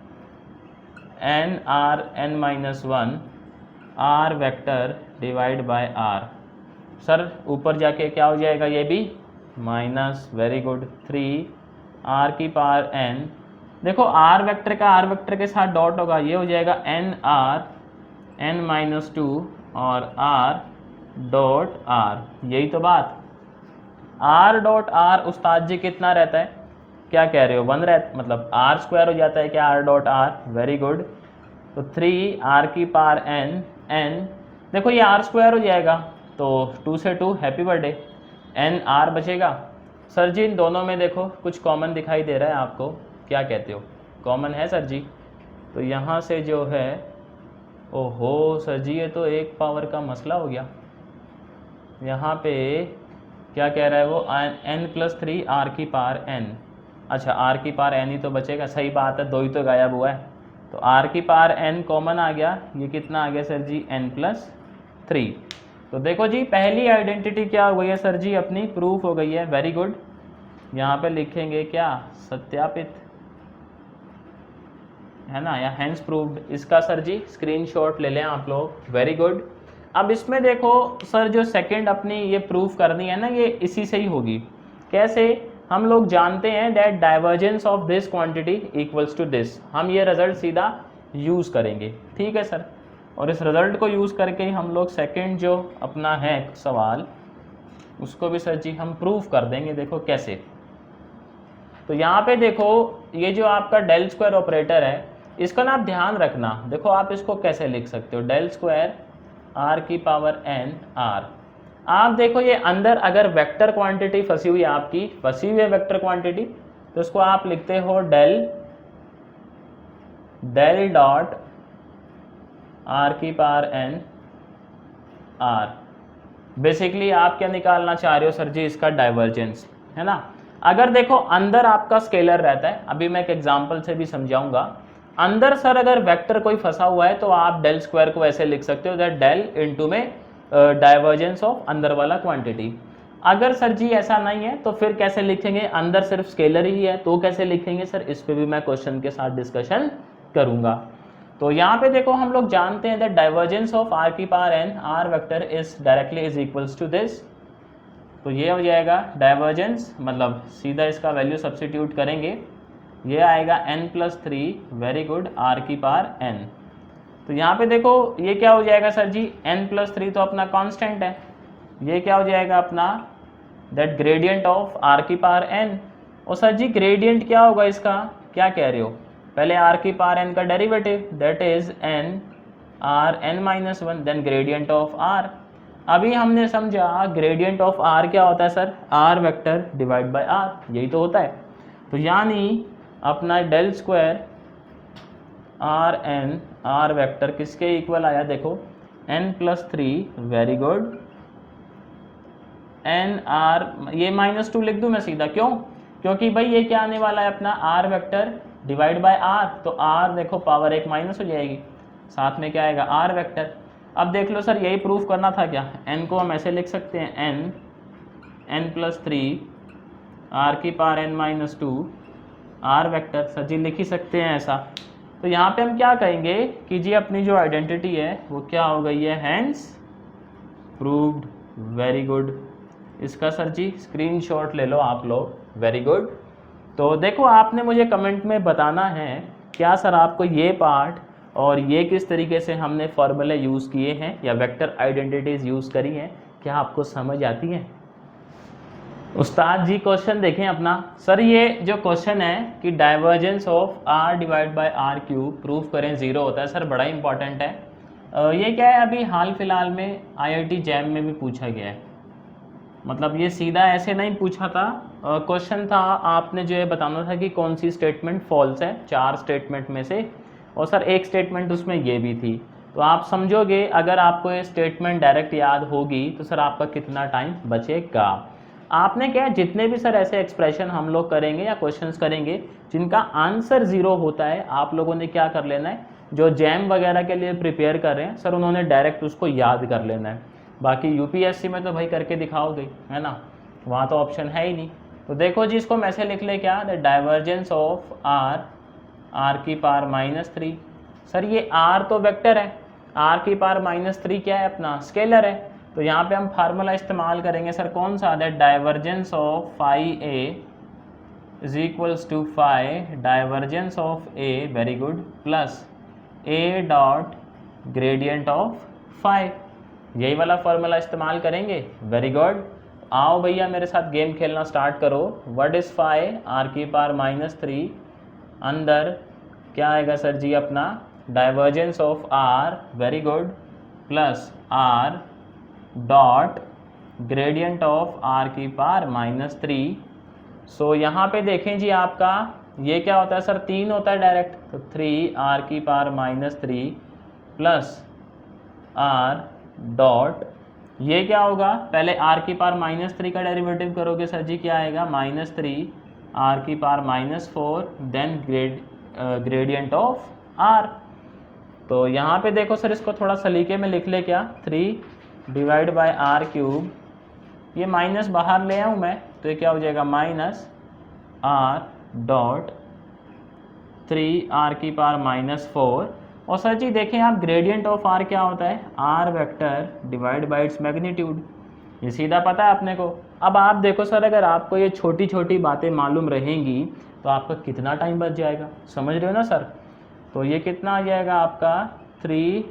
S1: n r n minus one r vector divide by r। Sir ऊपर जाके क्या हो जाएगा, ये भी माइनस, वेरी गुड, 3 r की पावर n। देखो r वेक्टर का r वेक्टर के साथ डॉट होगा, ये हो जाएगा n r n minus two और r डॉट r। यही तो बात, r डॉट r उस्ताद जी कितना रहता है, क्या कह रहे हो, 1 रहता, मतलब r स्क्वायर हो जाता है क्या, r dot r। Very good. तो 3 r की पावर n, देखो ये r स्क्वायर हो जाएगा तो 2 से 2 हैप्पी बर्थडे, n r बचेगा। सर जी इन दोनों में देखो कुछ कॉमन दिखाई दे रहा है आपको, क्या कहते हो, कॉमन है सर जी। तो यहाँ से जो है, ओहो सर जी ये तो एक पावर का मसला हो गया। यहाँ पे क्या कह रहा है वो, n प्लस 3 r की पावर n। अच्छा r की पावर n ही तो बचेगा, सही बात है, 2 ही तो गायब हुआ है। तो r की पावर n कॉमन आ गया, ये कितना आ गया सर जी, n प्लस 3। तो देखो जी पहली आइडेंटिटी क्या हो गई है सर जी, अपनी प्रूफ हो गई है। Very good. यहाँ पे लिखेंगे क्या, सत्यापित, है ना, या हैंस प्रूव्ड। इसका सर जी स्क्रीनशॉट ले लें आप लोग। Very good. अब इसमें देखो सर जो सेकंड अपनी ये प्रूफ करनी है ना, ये इसी से ही होगी। कैसे, हम लोग जानते हैं that divergence of this quantity equals to this. हम ये रिजल्ट सीधा यूज़ करेंगे, ठीक है सर। और इस रिजल्ट को यूज़ करके ही हम लोग सेकंड जो अपना है सवाल, उसको भी सर जी हम प्रूफ कर देंगे। देखो कैसे, तो यहाँ पे देखो ये जो आपका डेल स्क्वायर ऑपरेटर है, इसका ना आप ध्यान रखना। देखो आप इसको कैसे लिख सकते हो, डेल स्क्वायर r की पावर n r। आप देखो ये अंदर अगर वेक्टर क्वांटिटी फंसी हुई है, आपकी फंसी हुई है वेक्टर क्वांटिटी, तो इसको आप लिखते हो डेल डॉट r की पावर n r। बेसिकली आप क्या निकालना चाह रहे हो सर जी, इसका डाइवर्जेंस, है ना। अगर देखो अंदर आपका स्केलर रहता है, अभी मैं एक एग्जांपल से भी समझाऊंगा। अंदर सर अगर वेक्टर कोई फंसा हुआ है तो आप डेल स्क्वायर को ऐसे लिख सकते हो दैट डेल इनटू में डाइवर्जेंस ऑफ अंदर वाला क्वांटिटी। अगर सर जी ऐसा नहीं है तो फिर कैसे लिखेंगे, अंदर सिर्फ स्केलर ही है तो कैसे लिखेंगे सर, इस पे भी मैं क्वेश्चन के साथ डिस्कशन करूंगा। तो यहाँ पे देखो हम लोग जानते हैं दैट डाइवर्जेंस ऑफ r की power n r vector is directly is equals to this. तो ये हो जाएगा डाइवर्जेंस, मतलब सीधा इसका वैल्यू सब्स्टिट्यूट करेंगे, ये आएगा n plus 3, very good, r की पावर n। तो यहाँ पे देखो ये क्या हो जाएगा सर जी, n प्लस 3 तो अपना कांस्टेंट है, ये क्या हो जाएगा अपना दैट ग्रेडियंट ऑफ r की पावर n। और सर जी ग्रेडियंट क्या होगा इसका, क्या कह रहे हो, पहले r की पावर n का derivative that is n r n minus one, then gradient of r। अभी हमने समझा ग्रेडियंट ऑफ r क्या होता है sir, r vector divide by r, यही तो होता है। तो यानी अपना del square r n r vector किसके इक्वल आया, देखो n plus 3, very good, n r, ये -2 लिख दूँ मैं सीधा, क्यों? क्योंकि भाई ये क्या आने वाला है अपना r vector divide by r, तो आर देखो पावर 1 माइनस हो जाएगी, साथ में क्या आएगा आर वेक्टर। अब देख लो सर यही प्रूफ करना था क्या, एन को हम ऐसे लिख सकते हैं n+3 आर की power n-2 R vector, sir जी लिख ही सकते हैं ऐसा। तो यहाँ पे हम क्या कहेंगे कि जी अपनी जो आइडेंटिटी है वो क्या हो गई है, हैंस प्रूव्ड, वेरी गुड। इसका सर जी स्क्रीनशॉट ले लो आप लोग, वेरी गुड। तो देखो आपने मुझे कमेंट में बताना है क्या सर आपको ये पार्ट और ये किस तरीके से हमने फॉर्मूले यूज़ किए हैं या वेक्टर आइडेंटिटीज़ यूज़ करी हैं, क्या आपको समझ आती हैं? उस्ताद जी क्वेश्चन देखें अपना। सर ये जो क्वेश्चन है कि divergence of r divide by r cube proof करें 0 होता है, सर बड़ा इंपॉर्टेंट है। ये क्या है अभी हाल फिलहाल में IIT जैम में भी पूछा गया है, मतलब ये सीधा ऐसे नहीं पूछा था, क्वेश्चन था आपने जो है बताना था कि कौन सी स्टेटमेंट फॉल्स है 4 स्टेटमेंट में से, और सर एक स्टेटमेंट उसमें ये भी थी। तो आप समझोगे अगर आपको ये स्टेटमेंट डायरेक्ट याद होगी तो सर आपका कितना टाइम बचेगा। आपने क्या है जितने भी सर ऐसे एक्सप्रेशन हम लोग करेंगे या क्वेश्चंस करेंगे जिनका आंसर 0 होता है, आप लोगों ने क्या कर लेना है, जो जैम वगैरह के लिए प्रिपेयर कर रहे हैं सर उन्होंने डायरेक्ट उसको याद कर लेना है। बाकी UPSC में तो भाई करके दिखाओगे, है ना, वहाँ तो ऑप्शन है ही नहीं। तो देखो जी इसको हम ऐसे लिख ले क्या, द डाइवर्जेंस ऑफ आर की पावर -3। सर ये आर तो वेक्टर है, आर की पावर -3 क्या है अपना स्केलर है, तो यहाँ पे हम फार्मूला इस्तेमाल करेंगे सर कौन सा, that divergence of phi a is equals to phi divergence of a, very good, plus a dot gradient of phi, यही वाला फार्मूला इस्तेमाल करेंगे, वेरी गुड। आओ भैया मेरे साथ गेम खेलना स्टार्ट करो। व्हाट इज़ फाई, आर की पावर -3, अंदर क्या आएगा सर जी अपना divergence of r, very good, plus are dot gradient of are की पावर -3। सो यहाँ पे देखें जी आपका ये क्या होता है सर 3 होता है डायरेक्ट, तो 3 आर की पावर -3 प्लस आर डॉट, ये क्या होगा पहले आर की पावर -3 का डेरिवेटिव करोगे सर जी क्या आएगा -3 आर की power -4 then gradient of r. तो यहाँ पे देखो सर इसको थोड़ा सलीके में लिख ले क्या, 3 डिवाइड बाय आर क्यूब, ये माइनस बाहर ले आऊँ मैं तो ये क्या हो जाएगा -r डॉट 3 आर की पावर -4, और सर जी देखें आप ग्रेडियंट ऑफ आर क्या होता है, r vector divide by its magnitude, ये सीधा पता है अपने को। अब आप देखो सर अगर आपको ये छोटी छोटी बातें मालूम रहेंगी तो आपका कितना टाइम बच जाएगा, समझ रहे हो ना सर। तो ये कितना आ जाएगा आपका 3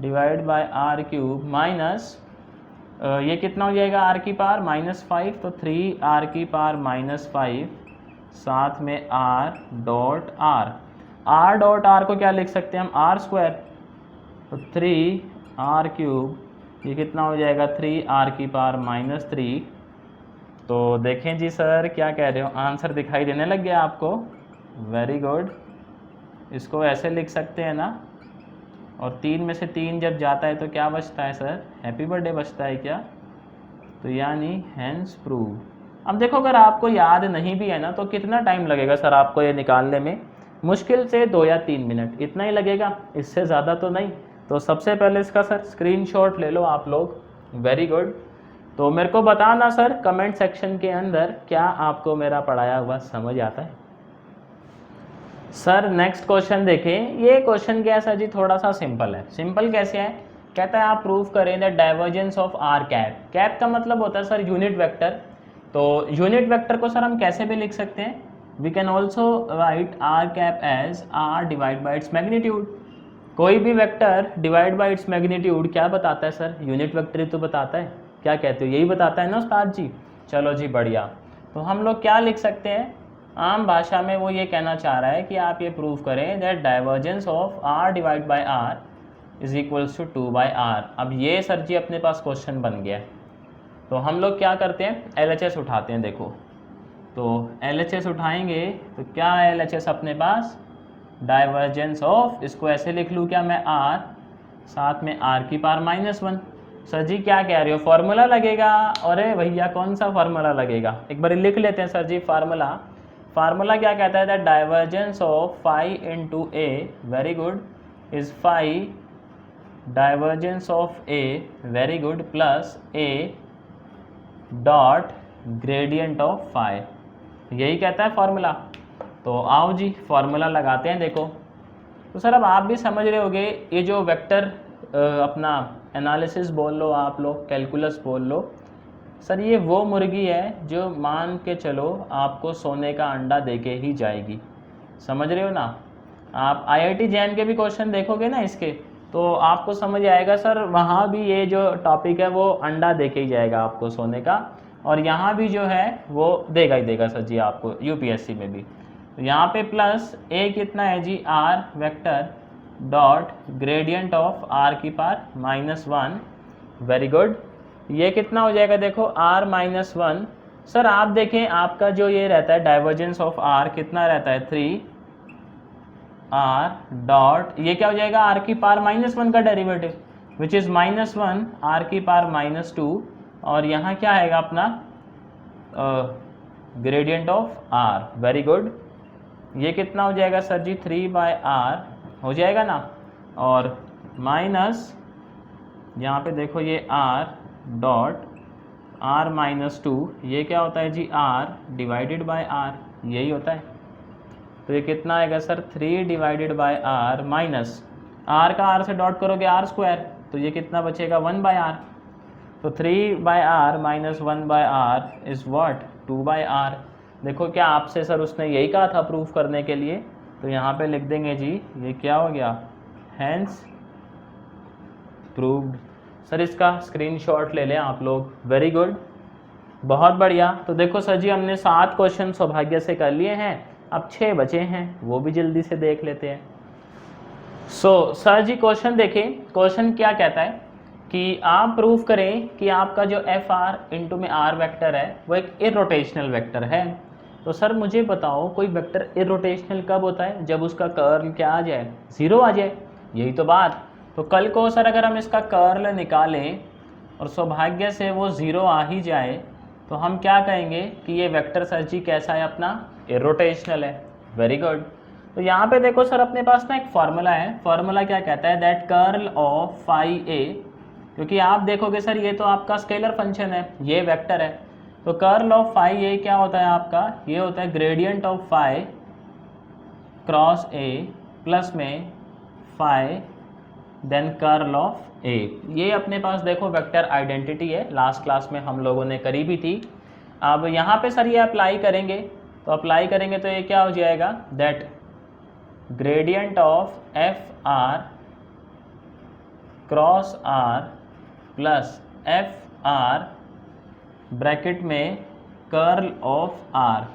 S1: divide by r cube minus ये कितना हो जाएगा आर की पावर -5, तो 3 आर की पावर -5 साथ में आर डॉट आर को क्या लिख सकते हैं हम आर स्क्वायर, तो 3 आर क्यूब, ये कितना हो जाएगा 3 आर की पावर -3। तो देखें जी सर क्या कह रहे हो, आंसर दिखाई देने लग गया आपको, वेरी गुड। इसको ऐसे लिख सकते हैं ना, और 3 में से 3 जब जाता है तो क्या बचता है सर, हैप्पी बर्थडे बचता है क्या, तो यानी हैंस प्रूव। अब देखो अगर आपको याद नहीं भी है ना तो कितना टाइम लगेगा सर आपको ये निकालने में, मुश्किल से 2 या 3 मिनट इतना ही लगेगा, इससे ज़्यादा तो नहीं। तो सबसे पहले इसका सर स्क्रीनशॉट ले लो आप लोग, वेरी गुड। तो मेरे को बताना सर कमेंट सेक्शन के अंदर क्या आपको मेरा पढ़ाया हुआ समझ आता है। सर नेक्स्ट क्वेश्चन देखें, ये क्वेश्चन क्या है सर जी, थोड़ा सा सिंपल है। सिंपल कैसे है, कहता है आप प्रूव करें the divergence of r cap. Cap का मतलब होता है सर यूनिट वेक्टर, तो यूनिट वेक्टर को सर हम कैसे भी लिख सकते हैं, we can also write r cap as r divide by its magnitude. कोई भी vector divide by its magnitude क्या बताता है सर, यूनिट वेक्टर ही तो बताता है, क्या कहते हो, यही बताता है ना उस्ताद जी। चलो जी बढ़िया, तो हम लोग क्या लिख सकते हैं, आम भाषा में वो ये कहना चाह रहा है कि आप ये प्रूव करें that divergence of r divide by r is equals to 2 by r. अब ये सर जी अपने पास क्वेश्चन बन गया, तो हम लोग क्या करते हैं LHS उठाते हैं। देखो तो LHS उठाएंगे तो क्या है LHS अपने पास, डाइवर्जेंस ऑफ, इसको ऐसे लिख लूँ क्या मैं, आर साथ में आर की पावर -1, सर जी क्या कह रहे हो, फार्मूला लगेगा? अरे भैया कौन सा फार्मूला लगेगा, एक बार लिख लेते हैं सर जी फार्मूला। फार्मूला क्या कहता है, that divergence of phi into a, very good, is phi divergence of a, very good, plus a dot gradient of phi, यही कहता है फार्मूला। तो आओ जी फार्मूला लगाते हैं। देखो तो सर अब आप भी समझ रहे होगे, ये जो वेक्टर अपना एनालिसिस बोल लो, आप लोग कैलकुलस बोल लो, सर ये वो मुर्गी है जो मान के चलो आपको सोने का अंडा देके ही जाएगी, समझ रहे हो ना। आप IIT जैन के भी क्वेश्चन देखोगे ना इसके, तो आपको समझ आएगा सर वहाँ भी ये जो टॉपिक है वो अंडा देके ही जाएगा आपको सोने का, और यहाँ भी जो है वो देगा ही देगा सर जी आपको UPSC में भी। तो यहाँ पे प्लस ए कितना है जी, R vector dot gradient of are की पावर -1, वेरी गुड। ये कितना हो जाएगा, देखो r -1। सर आप देखें आपका जो ये रहता है डाइवर्जेंस ऑफ r कितना रहता है, 3r डॉट, ये क्या हो जाएगा, r की पावर -1 का डेरिवेटिव विच इज़ -1 r की पावर -2, और यहाँ क्या आएगा अपना gradient of r, very good. ये कितना हो जाएगा सर जी, 3/r हो जाएगा ना, और माइनस यहाँ पे देखो ये r डॉट r -2, ये क्या होता है जी, r डिवाइडेड बाय r, यही होता है। तो ये कितना आएगा सर, 3/r माइनस r का r से डॉट करोगे r², तो ये कितना बचेगा 1/r। तो 3/r minus 1/r is what, 2/r। देखो क्या आपसे सर उसने यही कहा था प्रूफ करने के लिए, तो यहाँ पे लिख देंगे जी, ये क्या हो गया, हैंस प्रूव्ड। सर इसका स्क्रीनशॉट ले लें आप लोग, वेरी गुड, बहुत बढ़िया। तो देखो सर जी हमने 7 क्वेश्चन सौभाग्य से कर लिए हैं, अब 6 बचे हैं, वो भी जल्दी से देख लेते हैं। सर जी क्वेश्चन देखें, क्वेश्चन क्या कहता है कि आप प्रूफ करें कि आपका जो एफ आर इंटू में आर वेक्टर है वो एक इरोटेशनल वेक्टर है। तो सर मुझे बताओ कोई वेक्टर इरोटेशनल कब होता है, जब उसका कर्ल क्या आ जाए, 0 आ जाए, यही तो बात। तो कल को सर अगर हम इसका कर्ल निकालें और सौभाग्य से वो 0 आ ही जाए, तो हम क्या कहेंगे कि ये वेक्टर सर जी कैसा है, अपना इरोटेशनल है, वेरी गुड। तो यहाँ पे देखो सर अपने पास ना एक फार्मूला है, फार्मूला क्या कहता है, दैट कर्ल ऑफ फाई ए, क्योंकि आप देखोगे सर ये तो आपका स्केलर फंक्शन है, ये वेक्टर है, तो कर्ल ऑफ फाई ए क्या होता है आपका, ये होता है gradient of phi cross a plus में phi then curl of a. ये अपने पास देखो वेक्टर आइडेंटिटी है, लास्ट क्लास में हम लोगों ने करी भी थी। अब यहाँ पे सर ये अप्लाई करेंगे, तो अप्लाई करेंगे तो ये क्या हो जाएगा, that gradient of f r cross r plus f r bracket में कर्ल ऑफ आर।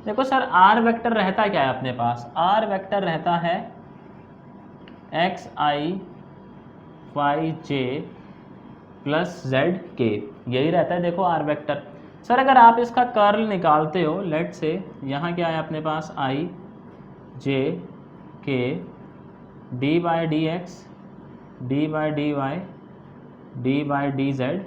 S1: देखो सर आर वेक्टर रहता क्या है अपने पास, आर वेक्टर रहता है x i y j plus z k, यही रहता है देखो आर वेक्टर। सर अगर आप इसका कर्ल निकालते हो, लेट से यहाँ क्या है अपने पास, i j k D by D x d by D y d by D Z,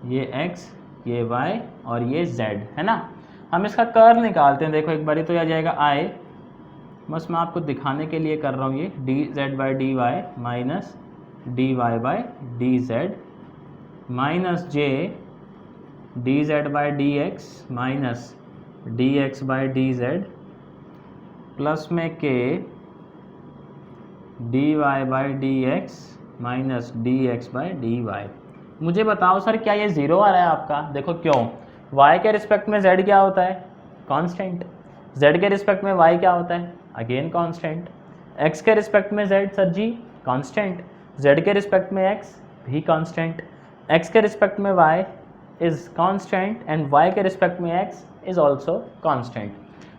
S1: ये x ये y और ये z है ना। हम इसका कर्ल निकालते हैं, देखो एक बारी तो यह आ जाएगा i, बस मैं आपको दिखाने के लिए कर रहा हूँ, ये d z by D y minus d y by D z minus j d z by D x minus d x by D z plus में k d y by D x minus d x by D y. मुझे बताओ sir क्या ये 0 आ रहा है आपका, देखो क्यों, y के रिस्पेक्ट में z क्या होता है, कांस्टेंट, z के रिस्पेक्ट में y क्या होता है, अगेन कांस्टेंट, x के रिस्पेक्ट में z सर जी कांस्टेंट, z के रिस्पेक्ट में x भी कांस्टेंट, x के रिस्पेक्ट में y is constant and y के रिस्पेक्ट में x इज़ ऑल्सो कांस्टेंट।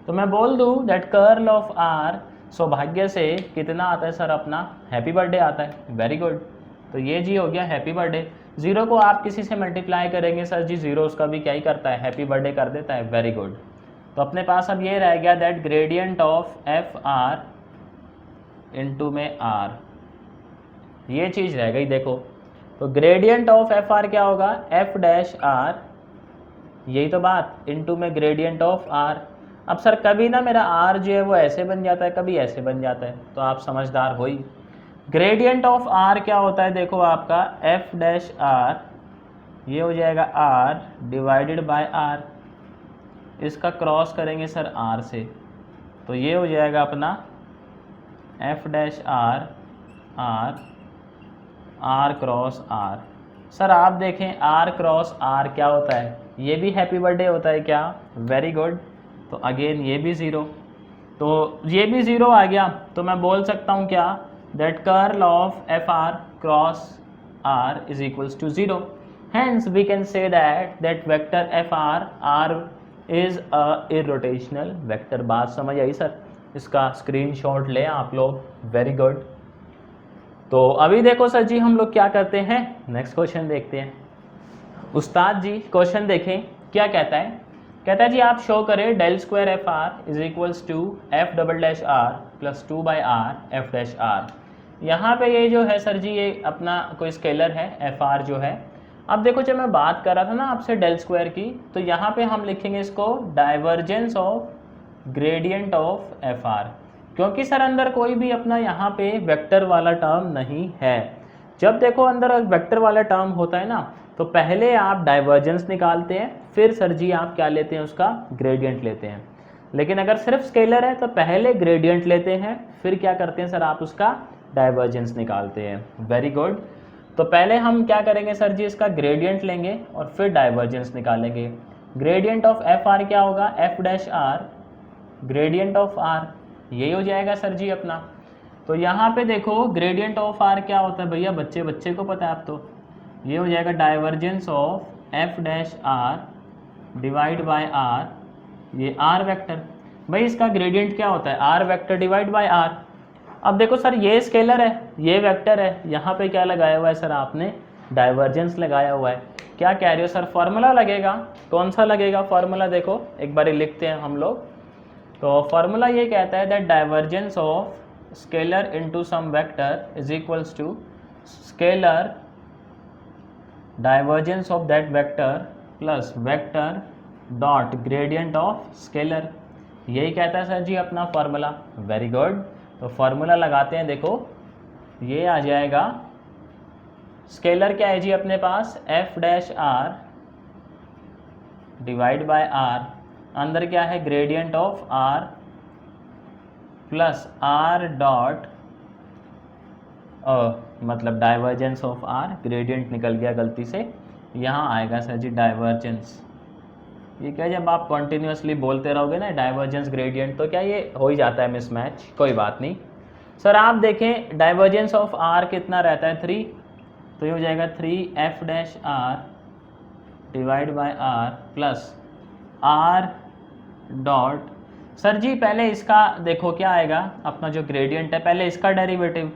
S1: तो मैं बोल दूँ दैट कर्ल ऑफ r सौभाग्य से कितना आता है सर, अपना हैप्पी बर्थडे आता है, वेरी गुड। तो ये जी हो गया हैप्पी बर्थडे। 0 को आप किसी से मल्टीप्लाई करेंगे सर जी, 0 उसका भी क्या ही करता है, हैप्पी बर्थडे कर देता है, वेरी गुड। तो अपने पास अब ये रह गया that gradient of f are into में आर, ये चीज़ रह गई। देखो तो ग्रेडियंट ऑफ एफ आर क्या होगा, एफ डैश आर, यही तो बात, इनटू में ग्रेडियंट ऑफ आर। अब सर कभी ना मेरा आर जो है वो ऐसे बन जाता है, कभी ऐसे बन जाता है, तो आप समझदार हो ही। ग्रेडियंट ऑफ आर क्या होता है, देखो आपका एफ डैश आर, ये हो जाएगा आर डिवाइडेड बाय आर, इसका क्रॉस करेंगे सर आर से, तो ये हो जाएगा अपना f dash r, r, r cross r. Sir आप देखें आर क्रॉस आर क्या होता है, ये भी हैप्पी बर्थडे होता है क्या, वेरी गुड। तो अगेन ये भी ज़ीरो, तो ये भी ज़ीरो आ गया, तो मैं बोल सकता हूँ क्या, that curl of f r cross r is equals to zero. Hence we can say that vector fr is a irrotational vector। बात समझ आई सर, इसका स्क्रीनशॉट ले आप लोग, वेरी गुड। तो अभी देखो सर जी हम लोग क्या करते हैं, नेक्स्ट क्वेश्चन देखते हैं। उस्ताद जी क्वेश्चन देखें क्या कहता है, कहता है जी आप शो करें del square f r is equals to f double dash r plus 2 by r f dash r. यहाँ पे ये जो है सर जी ये अपना कोई स्केलर है एफ आर जो है। अब देखो जब मैं बात कर रहा था ना आपसे डेल स्क्वायर की, तो यहाँ पे हम लिखेंगे इसको divergence of gradient of f are, क्योंकि सर अंदर कोई भी अपना यहाँ पे वेक्टर वाला टर्म नहीं है। जब देखो अंदर वेक्टर वाला टर्म होता है ना, तो पहले आप डाइवर्जेंस निकालते हैं, फिर सर जी आप क्या लेते हैं, उसका ग्रेडियंट लेते हैं। लेकिन अगर सिर्फ स्केलर है तो पहले ग्रेडियंट लेते हैं, फिर क्या करते हैं सर, आप उसका डाइवर्जेंस निकालते हैं। Very good. तो पहले हम क्या करेंगे सर जी, इसका ग्रेडियंट लेंगे और फिर डाइवर्जेंस निकालेंगे। ग्रेडियंट ऑफ एफ आर क्या होगा, f dash r gradient of r, यही हो जाएगा सर जी अपना। तो यहाँ पे देखो ग्रेडियंट ऑफ आर क्या होता है भैया, बच्चे बच्चे को पता है आप, तो ये हो जाएगा divergence of f dash are divide by r, ये आर वेक्टर। भाई इसका ग्रेडियंट क्या होता है, r vector divide by r. अब देखो सर ये स्केलर है, ये वेक्टर है, यहाँ पे क्या लगाया हुआ है सर आपने, डाइवर्जेंस लगाया हुआ है। क्या कह रहे हो सर, फार्मूला लगेगा, कौन सा लगेगा फार्मूला, देखो एक बार लिखते हैं हम लोग। तो फार्मूला ये कहता है that divergence of scalar into some vector is equals to scalar divergence of that vector plus vector dot gradient of scalar, यही कहता है सर जी अपना फार्मूला। Very good. तो फार्मूला लगाते हैं, देखो ये आ जाएगा, स्केलर क्या है जी अपने पास, F dash are divide by R, अंदर क्या है gradient of R plus are dot मतलब डाइवर्जेंस ऑफ आर, ग्रेडियंट निकल गया गलती से, यहाँ आएगा सर जी डाइवर्जेंस। ये क्या, जब आप कंटिन्यूसली बोलते रहोगे ना डाइवर्जेंस ग्रेडियंट, तो क्या ये हो ही जाता है मिसमैच, कोई बात नहीं। सर आप देखें डाइवर्जेंस ऑफ आर कितना रहता है, 3, तो ये हो जाएगा 3 F dash are divide by are plus are dot, sir जी पहले इसका देखो क्या आएगा, अपना जो ग्रेडियंट है पहले इसका डेरिवेटिव।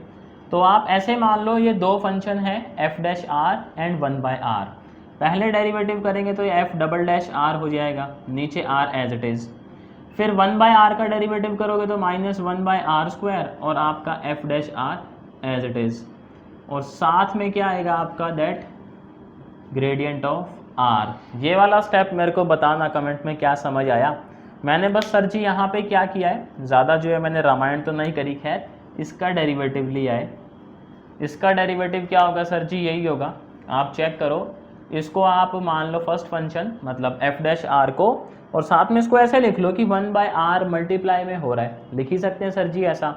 S1: तो आप ऐसे मान लो ये दो फंक्शन है f dash r and 1 by r, पहले डेरिवेटिव करेंगे तो ये एफ डबल डैश आर हो जाएगा, नीचे आर एज इट इज़, फिर 1 बाय आर का डेरिवेटिव करोगे तो -1 बाय आर स्क्वायर और आपका f dash r as it is, और साथ में क्या आएगा आपका दैट ग्रेडियंट ऑफ आर। ये वाला स्टेप मेरे को बताना कमेंट में क्या समझ आया। मैंने बस सर जी यहाँ पे क्या किया है, ज़्यादा जो है मैंने रामायण तो नहीं करी, खैर इसका डेरिवेटिव लिया है। इसका डेरिवेटिव क्या होगा सर जी, यही होगा, आप चेक करो, इसको आप मान लो फर्स्ट फंक्शन मतलब एफ डैश आर को, और साथ में इसको ऐसे लिख लो कि 1 बाय आर मल्टीप्लाई में हो रहा है, लिख ही सकते हैं सर जी ऐसा,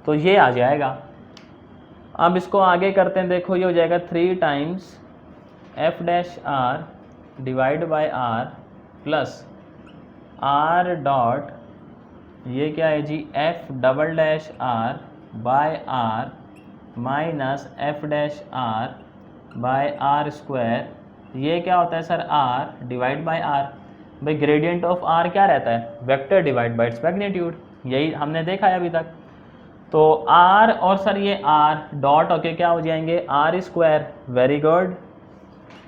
S1: तो ये आ जाएगा। अब इसको आगे करते हैं, देखो ये हो जाएगा 3 times F dash are divide by are plus are dot, ये क्या है जी, F double dash R by R minus F dash R by R square, ये क्या होता है sir, R divide by R. भाई ग्रेडियंट ऑफ आर क्या रहता है, vector divide by its magnitude, यही हमने देखा है अभी तक। तो आर और सर ये आर डॉट होके क्या हो जाएंगे, आर स्क्वायर, वेरी गुड।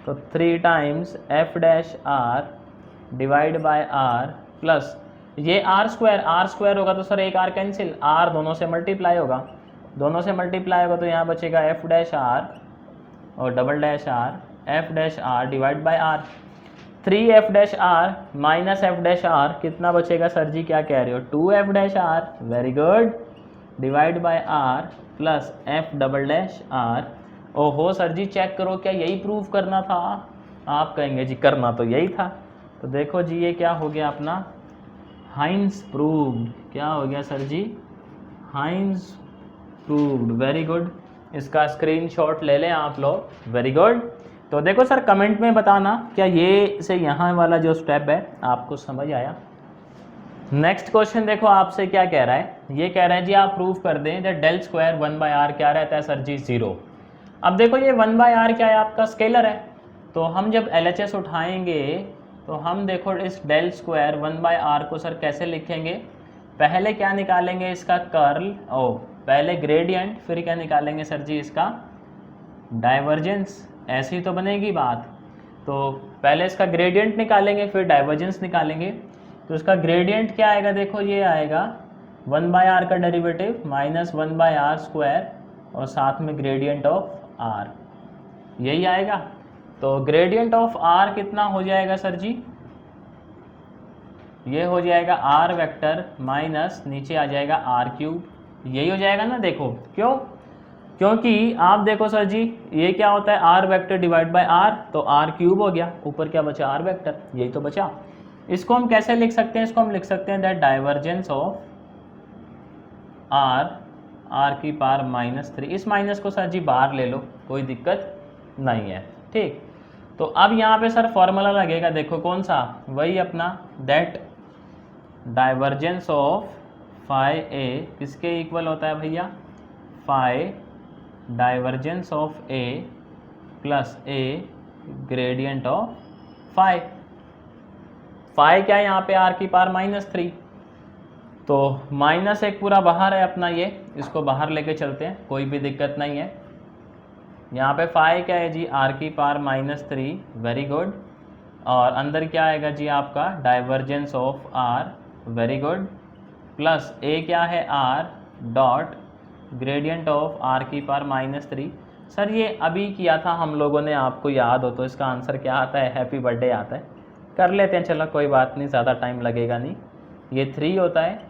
S1: तो 3 times F dash are divide by are plus ये आर स्क्वायर होगा तो सर एक आर कैंसिल, आर दोनों से मल्टीप्लाई होगा, दोनों से मल्टीप्लाई होगा तो यहाँ बचेगा एफ डैश आर और double dash r f dash are divide by r. 3f dash r minus F dash r कितना बचेगा सर जी, क्या कह रहे हो, 2f dash r, very good, divide by are plus f double dash r. ओहो sir जी check करो, क्या यही प्रूव करना था? आप कहेंगे जी करना तो यही था। तो देखो जी ये क्या हो गया अपना, हाइंस प्रूव्ड। क्या हो गया सर जी, हाइंस प्रूव्ड, वेरी गुड। इसका स्क्रीनशॉट ले लें आप लोग, वेरी गुड। तो देखो सर कमेंट में बताना क्या ये से यहाँ वाला जो स्टेप है आपको समझ आया। नेक्स्ट क्वेश्चन देखो आपसे क्या कह रहा है, ये कह रहा है जी आप प्रूव कर दें दैट डेल स्क्वायर 1/r क्या रहता है सर जी, 0। अब देखो ये 1/r क्या है, आपका स्केलर है। तो हम जब LHS उठाएंगे तो हम देखो इस डेल स्क्वायर 1/r को सर कैसे लिखेंगे, पहले क्या निकालेंगे इसका कर्ल, ओ पहले ग्रेडियंट, फिर क्या निकालेंगे सर जी इसका डाइवर्जेंस, ऐसी तो बनेगी बात। तो पहले इसका ग्रेडियंट निकालेंगे फिर डाइवर्जेंस निकालेंगे। तो इसका ग्रेडियंट क्या आएगा, देखो ये आएगा 1/r का डेरिवेटिव माइनस 1/r स्क्वायर और साथ में ग्रेडियंट ऑफ r, यही आएगा। तो ग्रेडियंट ऑफ r कितना हो जाएगा सर जी, ये हो जाएगा r वेक्टर माइनस नीचे आ जाएगा r क्यूब, यही हो जाएगा ना। देखो क्यों, क्योंकि आप देखो सर जी ये क्या होता है r vector divide by r, तो r क्यूब हो गया, ऊपर क्या बचा r वेक्टर, यही तो बचा। इसको हम कैसे लिख सकते हैं, इसको हम लिख सकते हैं दैट डाइवर्जेंस ऑफ r की पावर -3। इस माइनस को सर जी बाहर ले लो, कोई दिक्कत नहीं है, ठीक। तो अब यहाँ पे सर फॉर्मूला लगेगा, देखो कौन सा, वही अपना that divergence of phi a किसके इक्वल होता है भैया, phi divergence of a plus a gradient of phi. Phi क्या है यहाँ पे r की पावर -3, तो माइनस एक पूरा बाहर है अपना, ये इसको बाहर लेके चलते हैं, कोई भी दिक्कत नहीं है। यहाँ पे फाई क्या है जी, r की पावर -3, वेरी गुड। और अंदर क्या आएगा जी आपका divergence of r, very good, plus a क्या है r dot gradient of r की पावर -3। सर ये अभी किया था हम लोगों ने, आपको याद हो तो इसका आंसर क्या आता है, हैप्पी बर्थडे आता है, कर लेते हैं, चलो कोई बात नहीं, ज़्यादा टाइम लगेगा नहीं। ये 3 होता है,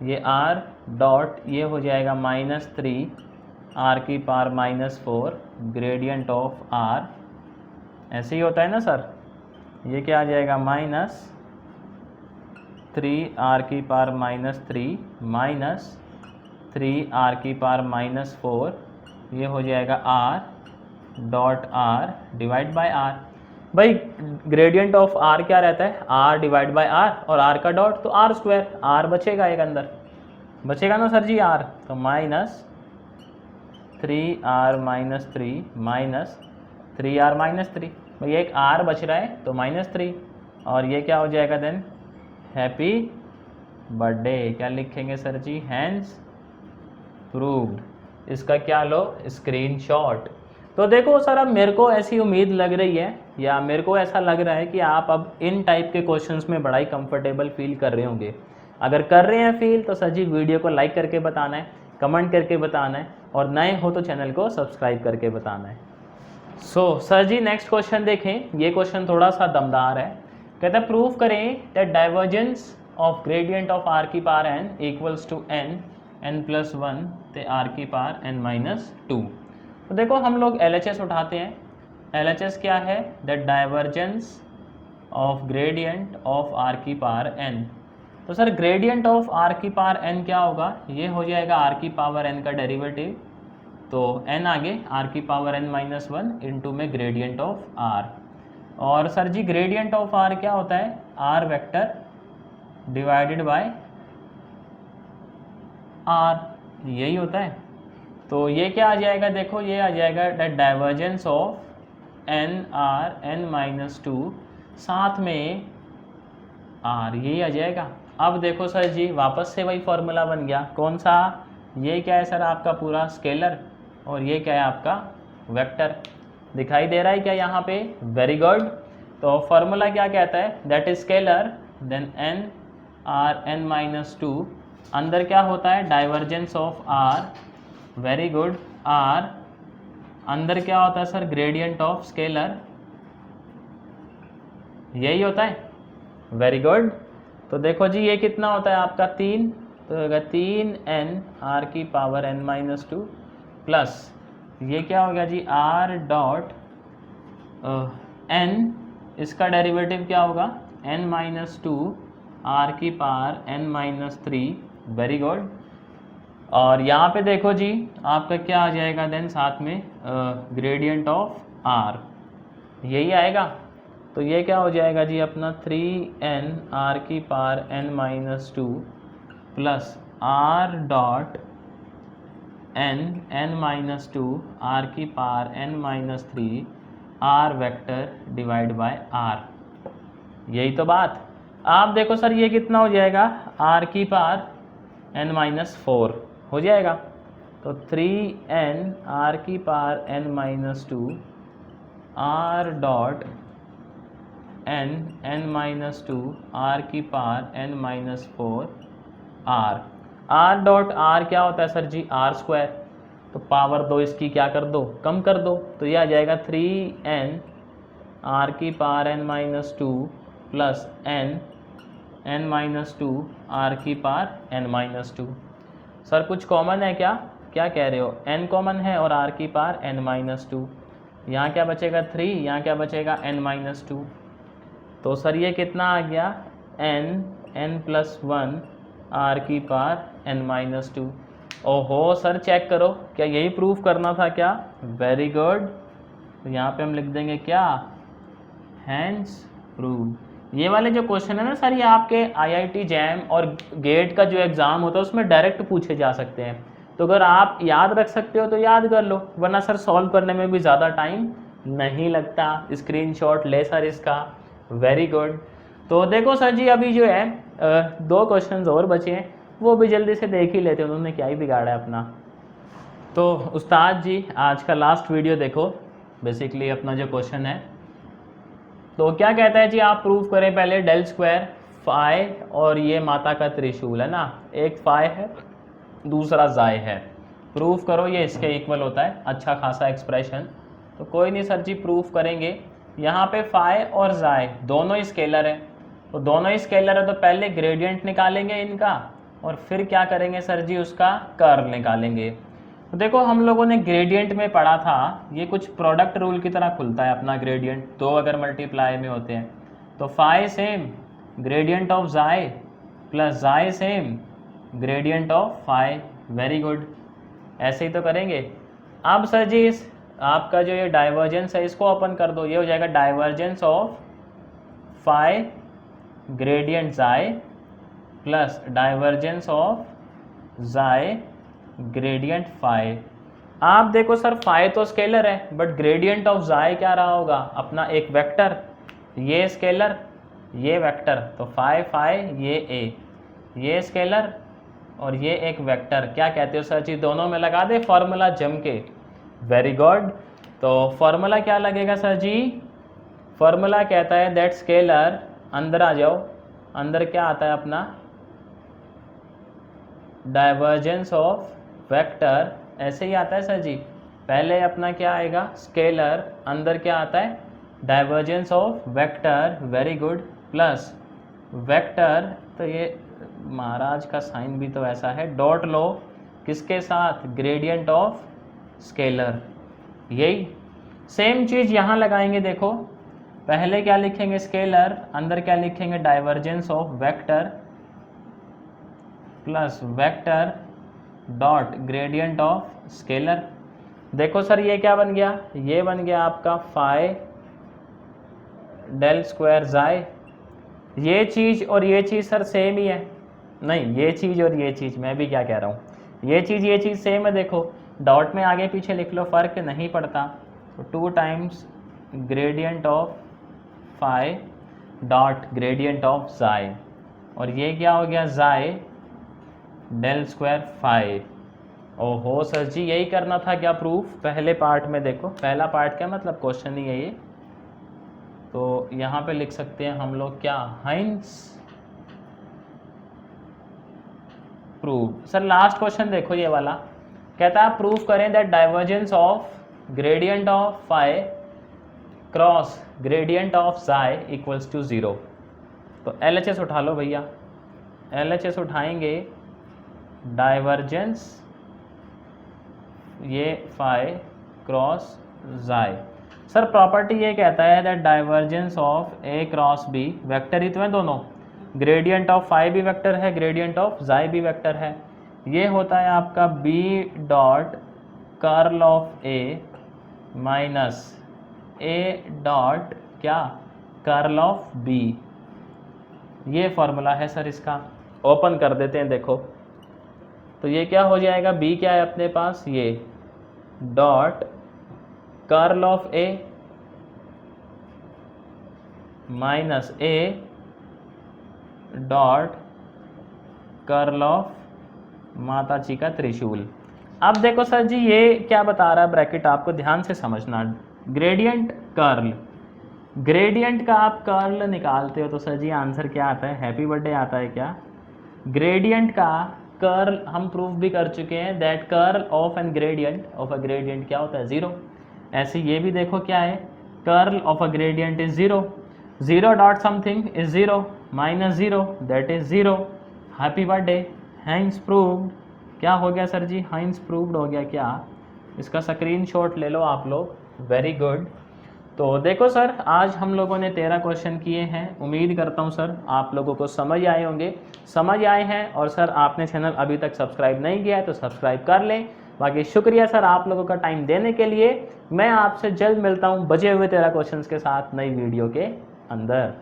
S1: ये r डॉट ये हो जाएगा -3 r की पावर -4 ग्रेडियंट ऑफ r, ऐसे ही होता है ना सर। ये क्या आ जाएगा -3 r की पावर -3 माइनस 3 r की पावर -4, ये हो जाएगा r dot r divide by r। भाई ग्रेडियंट ऑफ r क्या रहता है, r डिवाइड बाय r, और r का डॉट तो r स्क्वायर, r बचेगा एक अंदर, बचेगा ना सर जी r, तो -3r -3 माइनस 3r -3, भाई एक r बच रहा है तो -3, और ये क्या हो जाएगा देन हैप्पी बर्थडे। क्या लिखेंगे सर जी, हैंस प्रूव्ड। इसका क्या लो, स्क्रीनशॉट। तो देखो सर अब मेरे को ऐसी उम्मीद लग रही है, या मेरे को ऐसा लग रहा है कि आप अब इन टाइप के क्वेश्चंस में बड़ा ही कंफर्टेबल फील कर रहे होंगे। अगर कर रहे हैं फील तो सर जी वीडियो को लाइक करके बताना है, कमेंट करके बताना है, और नए हो तो चैनल को सब्सक्राइब करके बताना है। सर जी नेक्स्ट क्वेश्चन देखें, ये क्वेश्चन थोड़ा सा दमदार है। कहता है प्रूव करें that divergence of gradient of r की power n equals to n+1 ते r की पावर n-2। तो देखो हम लोग LHS उठाते हैं, LHS क्या है, that divergence of gradient of r की पावर n। तो सर ग्रेडियंट ऑफ r की पावर n क्या होगा, ये हो जाएगा r की पावर n का डेरिवेटिव, तो n आगे r की पावर n-1 इंटू में ग्रेडियंट ऑफ r। और सर जी ग्रेडियंट ऑफ r क्या होता है, r vector divided by r, यही होता है। तो ये क्या आ जाएगा, देखो ये आ जाएगा that divergence of n r n-2 साथ में r, यही आ जाएगा। अब देखो सर जी वापस से वही फॉर्मूला बन गया, कौन सा, ये क्या है सर आपका पूरा स्केलर, और ये क्या है आपका वेक्टर, दिखाई दे रहा है क्या यहाँ पे, वेरी गुड। तो फॉर्मूला क्या कहता है, that is scalar then n r n-2, अंदर क्या होता है divergence of r, very good, r अंदर क्या होता है सर, ग्रेडियंट ऑफ स्केलर, यही होता है। Very good. तो देखो जी ये कितना होता है आपका 3, तो होगा 3n r की पावर n-2 प्लस ये क्या हो गया जी r डॉट n, इसका डेरिवेटिव क्या होगा n-2 r की पावर n-3। Very good. और यहाँ पे देखो जी आपका क्या आ जाएगा देन साथ में ग्रेडियंट ऑफ r, यही आएगा। तो ये क्या हो जाएगा जी अपना 3n r की power n-2 plus r dot n-2 r की power n-3 r vector divide by r, यही तो बात। आप देखो सर ये कितना हो जाएगा r की पावर n-4 हो जाएगा, तो 3n r की power n-2 r dot n-2 r की power n-4 r dot r क्या होता है सर जी r स्क्वायर, तो पावर 2 इसकी क्या कर दो, कम कर दो, तो ये आ जाएगा 3n r की power n-2 plus n-2 r की पावर n-2। सर कुछ कॉमन है क्या, क्या कह रहे हो, n कॉमन है और r की पावर n-2, यहाँ क्या बचेगा 3, यहाँ क्या बचेगा n-2, तो सर ये कितना आ गया n+1 r की पावर n-2। ओहो सर चेक करो, क्या यही प्रूफ करना था क्या, वेरी गुड। तो यहाँ पे हम लिख देंगे क्या, हैंस प्रूव। ये वाले जो क्वेश्चन है ना सर ये आपके IIT जैम और गेट का जो एग्ज़ाम होता है उसमें डायरेक्ट पूछे जा सकते हैं, तो अगर आप याद रख सकते हो तो याद कर लो, वरना सर सॉल्व करने में भी ज़्यादा टाइम नहीं लगता। स्क्रीनशॉट ले सर इसका, वेरी गुड। तो देखो सर जी अभी जो है 2 क्वेश्चंस और बचे हैं, वो भी जल्दी से देख ही लेते हैं, उन्होंने क्या ही बिगाड़ा है अपना। तो उस्ताद जी आज का लास्ट वीडियो देखो, बेसिकली अपना जो क्वेश्चन है तो क्या कहता है जी, आप प्रूव करें पहले डेल स्क्वायर फाई और ये माता का त्रिशूल है ना, एक फाई है दूसरा जाय है, प्रूफ करो ये इसके इक्वल होता है, अच्छा खासा एक्सप्रेशन। तो कोई नहीं सर जी प्रूफ करेंगे। यहाँ पे फाई और जाय दोनों ही स्केलर है, तो दोनों ही स्केलर है तो पहले ग्रेडियंट निकालेंगे इनका और फिर क्या करेंगे सर जी उसका कर्ल निकालेंगे। तो देखो हम लोगों ने ग्रेडियंट में पढ़ा था, ये कुछ प्रोडक्ट रूल की तरह खुलता है अपना ग्रेडियंट, 2 अगर मल्टीप्लाई में होते हैं तो फाई सेम ग्रेडियंट ऑफ जाय प्लस जाय same gradient of phi, very good, ऐसे ही तो करेंगे। अब सर जी इस आपका जो ये डाइवर्जेंस है इसको ओपन कर दो, ये हो जाएगा डाइवर्जेंस ऑफ फाई ग्रेडियंट जाय प्लस डाइवर्जेंस ऑफ जाय ग्रेडियंट फाई। आप देखो सर फाई तो स्केलर है बट ग्रेडियंट ऑफ जाय क्या रहा होगा अपना एक वेक्टर, ये स्केलर ये वेक्टर, तो फाई फाई ये स्केलर और ये एक वेक्टर, क्या कहते हो सर जी दोनों में लगा दे फॉर्मूला जम के, वेरी गुड। तो फॉर्मूला क्या लगेगा सर जी, फॉर्मूला कहता है दैट स्केलर, अंदर आ जाओ, अंदर क्या आता है अपना डाइवर्जेंस ऑफ वेक्टर, ऐसे ही आता है सर जी, पहले अपना क्या आएगा स्केलर, अंदर क्या आता है divergence of vector, very good, plus vector, तो ये महाराज का साइन भी तो ऐसा है, डॉट लो किसके साथ ग्रेडियंट ऑफ स्केलर, यही सेम चीज़ यहाँ लगाएंगे। देखो पहले क्या लिखेंगे स्केलर, अंदर क्या लिखेंगे divergence of vector plus vector dot gradient of scalar. देखो सर ये क्या बन गया, ये बन गया आपका फाई डेल स्क्वायर जाय, ये चीज़ और ये चीज़ सर सेम ही है, नहीं ये चीज़ और ये चीज़, मैं भी क्या कह रहा हूँ, ये चीज़ सेम है, देखो डॉट में आगे पीछे लिख लो फ़र्क नहीं पड़ता, तो 2 times gradient of phi dot gradient of जाय, और ये क्या हो गया जाय डेल स्क्वायर फाई। ओहो सर जी यही करना था क्या प्रूफ, पहले पार्ट में देखो, पहला पार्ट क्या मतलब क्वेश्चन ही है ये, तो यहाँ पे लिख सकते हैं हम लोग क्या, hence prove. Sir last question देखो ये वाला, कहता है प्रूफ करें that divergence of gradient of phi cross gradient of psi equals to 0। तो LHS उठा लो भैया, LHS उठाएंगे, डाइवर्जेंस ये phi cross psi. Sir property ये कहता है that divergence of A cross B, vector ही तो है दोनों, ग्रेडियंट ऑफ फाई भी वेक्टर है, ग्रेडियंट ऑफ जाई भी वेक्टर है। ये होता है आपका B dot curl of A minus A dot क्या कर्ल ऑफ बी। ये फॉर्मूला है सर इसका, ओपन कर देते हैं देखो। तो ये क्या हो जाएगा, बी क्या है अपने पास, ये dot curl of A minus A dot curl of माता जी का त्रिशूल। अब देखो सर जी ये क्या बता रहा है ब्रैकेट, आपको ध्यान से समझना। ग्रेडियंट कर्ल, ग्रेडियंट का आप कर्ल निकालते हो तो सर जी आंसर क्या आता है, हैप्पी बर्थडे आता है क्या। ग्रेडियंट का कर्ल हम प्रूव भी कर चुके हैं that curl of an gradient of a gradient क्या होता है, 0। ऐसे ये भी देखो क्या है, curl of a gradient is 0, 0 dot something is 0 minus 0 that is 0। Happy birthday, hence proved. क्या हो गया सर जी, हाइंस प्रूव्ड हो गया क्या। इसका स्क्रीनशॉट ले लो आप लोग, वेरी गुड। तो देखो सर आज हम लोगों ने 13 क्वेश्चन किए हैं। उम्मीद करता हूँ सर आप लोगों को समझ आए होंगे, समझ आए हैं। और सर आपने चैनल अभी तक सब्सक्राइब नहीं किया है तो सब्सक्राइब कर लें। बाकी शुक्रिया सर आप लोगों का टाइम देने के लिए। मैं आपसे जल्द मिलता हूँ बचे हुए 13 क्वेश्चंस के साथ नई वीडियो के अंदर।